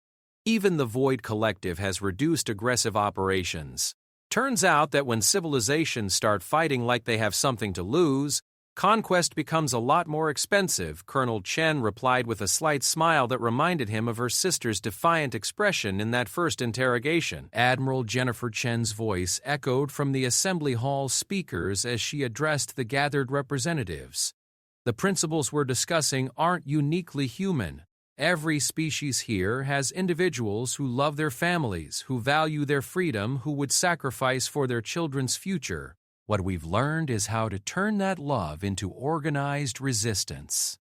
[SPEAKER 1] Even the Void Collective has reduced aggressive operations. Turns out that when civilizations start fighting like they have something to lose, conquest becomes a lot more expensive, Colonel Chen replied with a slight smile that reminded him of her sister's defiant expression in that first interrogation. Admiral Jennifer Chen's voice echoed from the assembly hall speakers as she addressed the gathered representatives. The principles we're discussing aren't uniquely human. Every species here has individuals who love their families, who value their freedom, who would sacrifice for their children's future. What we've learned is how to turn that love into organized resistance.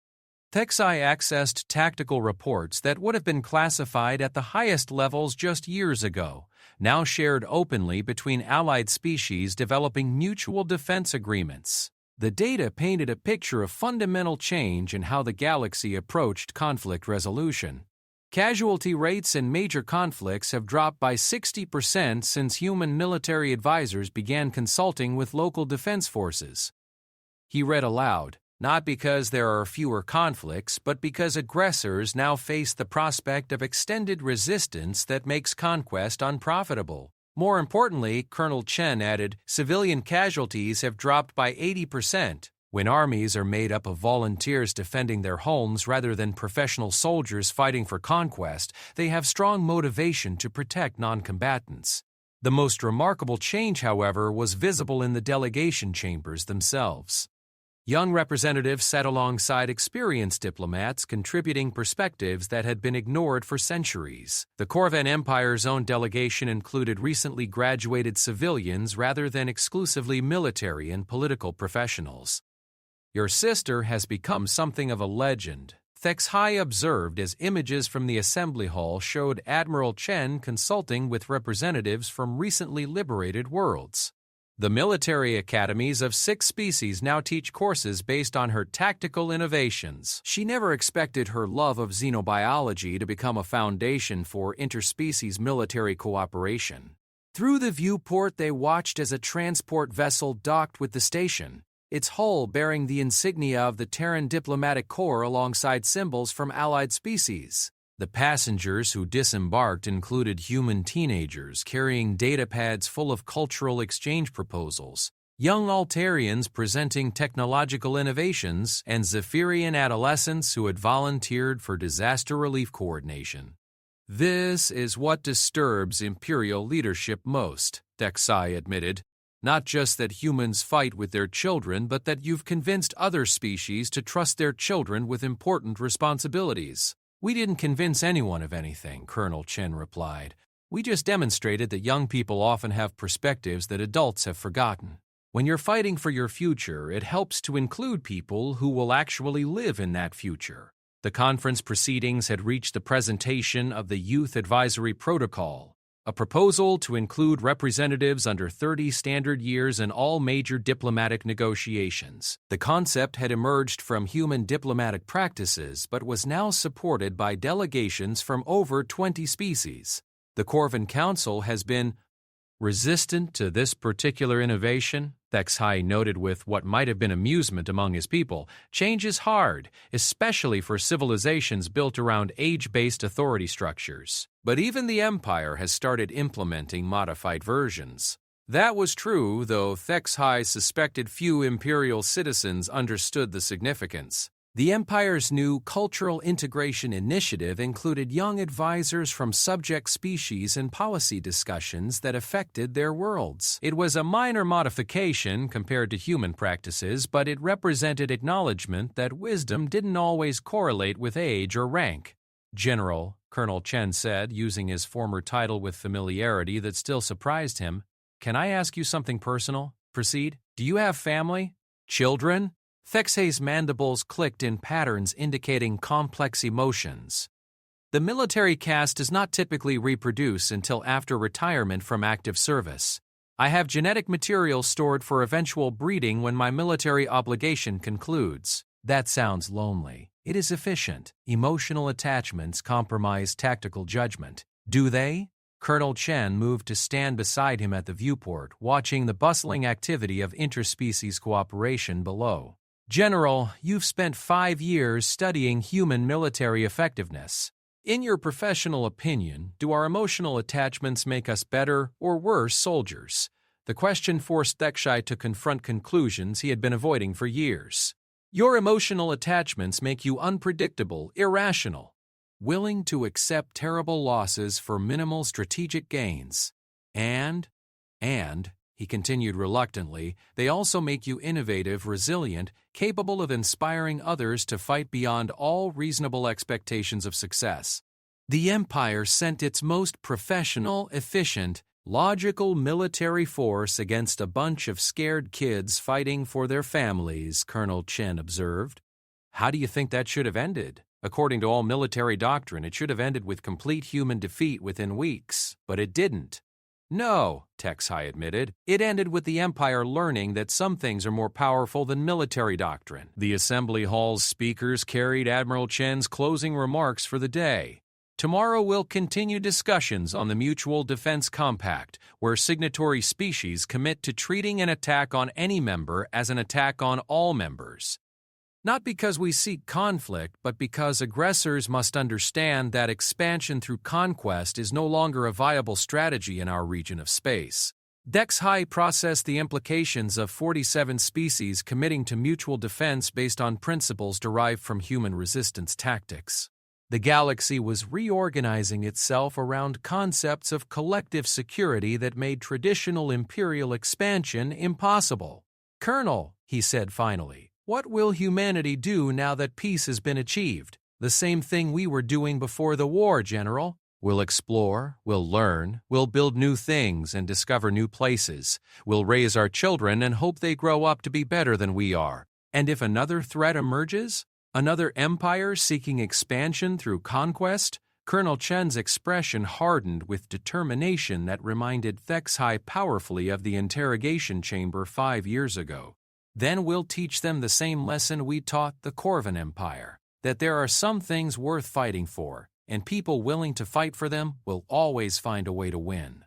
[SPEAKER 1] HFY accessed tactical reports that would have been classified at the highest levels just years ago, now shared openly between allied species developing mutual defense agreements. The data painted a picture of fundamental change in how the galaxy approached conflict resolution. Casualty rates in major conflicts have dropped by 60% since human military advisors began consulting with local defense forces. He read aloud, not because there are fewer conflicts, but because aggressors now face the prospect of extended resistance that makes conquest unprofitable. More importantly, Colonel Chen added, civilian casualties have dropped by 80%. When armies are made up of volunteers defending their homes rather than professional soldiers fighting for conquest, they have strong motivation to protect non-combatants. The most remarkable change, however, was visible in the delegation chambers themselves. Young representatives sat alongside experienced diplomats, contributing perspectives that had been ignored for centuries. The Corvan Empire's own delegation included recently graduated civilians rather than exclusively military and political professionals. Your sister has become something of a legend, HFY observed as images from the assembly hall showed Admiral Chen consulting with representatives from recently liberated worlds. The military academies of 6 species now teach courses based on her tactical innovations. She never expected her love of xenobiology to become a foundation for interspecies military cooperation. Through the viewport, they watched as a transport vessel docked with the station, its hull bearing the insignia of the Terran Diplomatic Corps alongside symbols from allied species. The passengers who disembarked included human teenagers carrying datapads full of cultural exchange proposals, young Altarians presenting technological innovations, and Zephyrian adolescents who had volunteered for disaster relief coordination. This is what disturbs Imperial leadership most, HFY admitted. Not just that humans fight with their children, but that you've convinced other species to trust their children with important responsibilities. We didn't convince anyone of anything, Colonel Chen replied. We just demonstrated that young people often have perspectives that adults have forgotten. When you're fighting for your future, it helps to include people who will actually live in that future. The conference proceedings had reached the presentation of the Youth Advisory Protocol, a proposal to include representatives under 30 standard years in all major diplomatic negotiations. The concept had emerged from human diplomatic practices but was now supported by delegations from over 20 species. The Corvan Council has been resistant to this particular innovation, HFY noted with what might have been amusement among his people. Change is hard, especially for civilizations built around age-based authority structures. But even the Empire has started implementing modified versions. That was true, though Thexhai suspected few Imperial citizens understood the significance. The Empire's new Cultural Integration Initiative included young advisors from subject species in policy discussions that affected their worlds. It was a minor modification compared to human practices, but it represented acknowledgement that wisdom didn't always correlate with age or rank. "General," Colonel Chen said, using his former title with familiarity that still surprised him, "can I ask you something personal?" "Proceed." "Do you have family? Children?" Thexhai's mandibles clicked in patterns indicating complex emotions. "The military caste does not typically reproduce until after retirement from active service. I have genetic material stored for eventual breeding when my military obligation concludes." "That sounds lonely. It is efficient. Emotional attachments compromise tactical judgment." "Do they?" Colonel Chen moved to stand beside him at the viewport, watching the bustling activity of interspecies cooperation below. "General, you've spent 5 years studying human military effectiveness. In your professional opinion, do our emotional attachments make us better or worse soldiers?" The question forced Thexhai to confront conclusions he had been avoiding for years. "Your emotional attachments make you unpredictable, irrational, willing to accept terrible losses for minimal strategic gains. And, he continued reluctantly, they also make you innovative, resilient, capable of inspiring others to fight beyond all reasonable expectations of success. The Empire sent its most professional, efficient, logical military force against a bunch of scared kids fighting for their families," Colonel Chen observed. "How do you think that should have ended? According to all military doctrine, it should have ended with complete human defeat within weeks, but it didn't." "No," Thexhai admitted, "it ended with the Empire learning that some things are more powerful than military doctrine." The Assembly Hall's speakers carried Admiral Chen's closing remarks for the day. "Tomorrow we'll continue discussions on the Mutual Defense Compact, where signatory species commit to treating an attack on any member as an attack on all members. Not because we seek conflict, but because aggressors must understand that expansion through conquest is no longer a viable strategy in our region of space." Thexhai processed the implications of 47 species committing to mutual defense based on principles derived from human resistance tactics. The galaxy was reorganizing itself around concepts of collective security that made traditional imperial expansion impossible. "Colonel," he said finally, "what will humanity do now that peace has been achieved?" "The same thing we were doing before the war, General. We'll explore, we'll learn, we'll build new things and discover new places. We'll raise our children and hope they grow up to be better than we are. And if another threat emerges, another empire seeking expansion through conquest," Colonel Chen's expression hardened with determination that reminded Thexhai powerfully of the interrogation chamber 5 years ago. "Then we'll teach them the same lesson we taught the Corvan Empire, that there are some things worth fighting for, and people willing to fight for them will always find a way to win."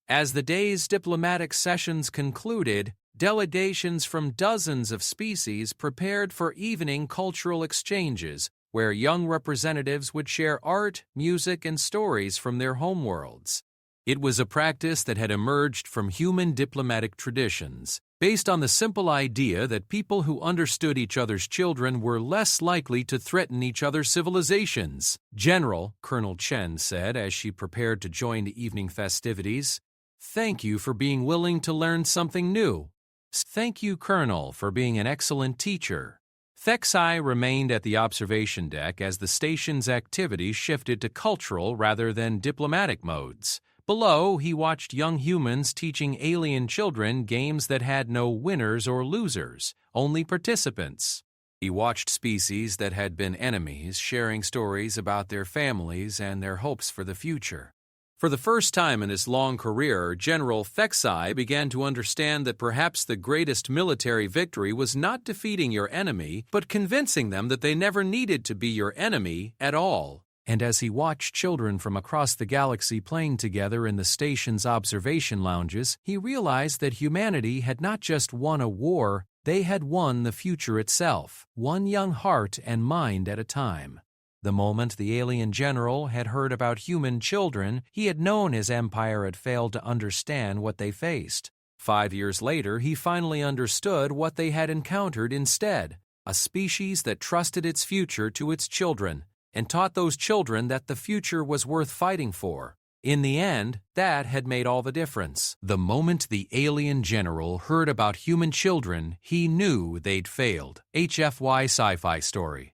[SPEAKER 1] As the day's diplomatic sessions concluded, delegations from dozens of species prepared for evening cultural exchanges, where young representatives would share art, music, and stories from their homeworlds. It was a practice that had emerged from human diplomatic traditions, based on the simple idea that people who understood each other's children were less likely to threaten each other's civilizations. "General," Colonel Chen said as she prepared to join the evening festivities, "thank you for being willing to learn something new." "Thank you, Colonel, for being an excellent teacher." Thexhai remained at the observation deck as the station's activity shifted to cultural rather than diplomatic modes. Below, he watched young humans teaching alien children games that had no winners or losers, only participants. He watched species that had been enemies sharing stories about their families and their hopes for the future. For the first time in his long career, General Thexhai began to understand that perhaps the greatest military victory was not defeating your enemy, but convincing them that they never needed to be your enemy at all. And as he watched children from across the galaxy playing together in the station's observation lounges, he realized that humanity had not just won a war, they had won the future itself, one young heart and mind at a time. The moment the alien general had heard about human children, he had known his empire had failed to understand what they faced. 5 years later, he finally understood what they had encountered instead, a species that trusted its future to its children and taught those children that the future was worth fighting for. In the end, that had made all the difference. The moment the alien general heard about human children, he knew they'd failed. HFY Sci-Fi story.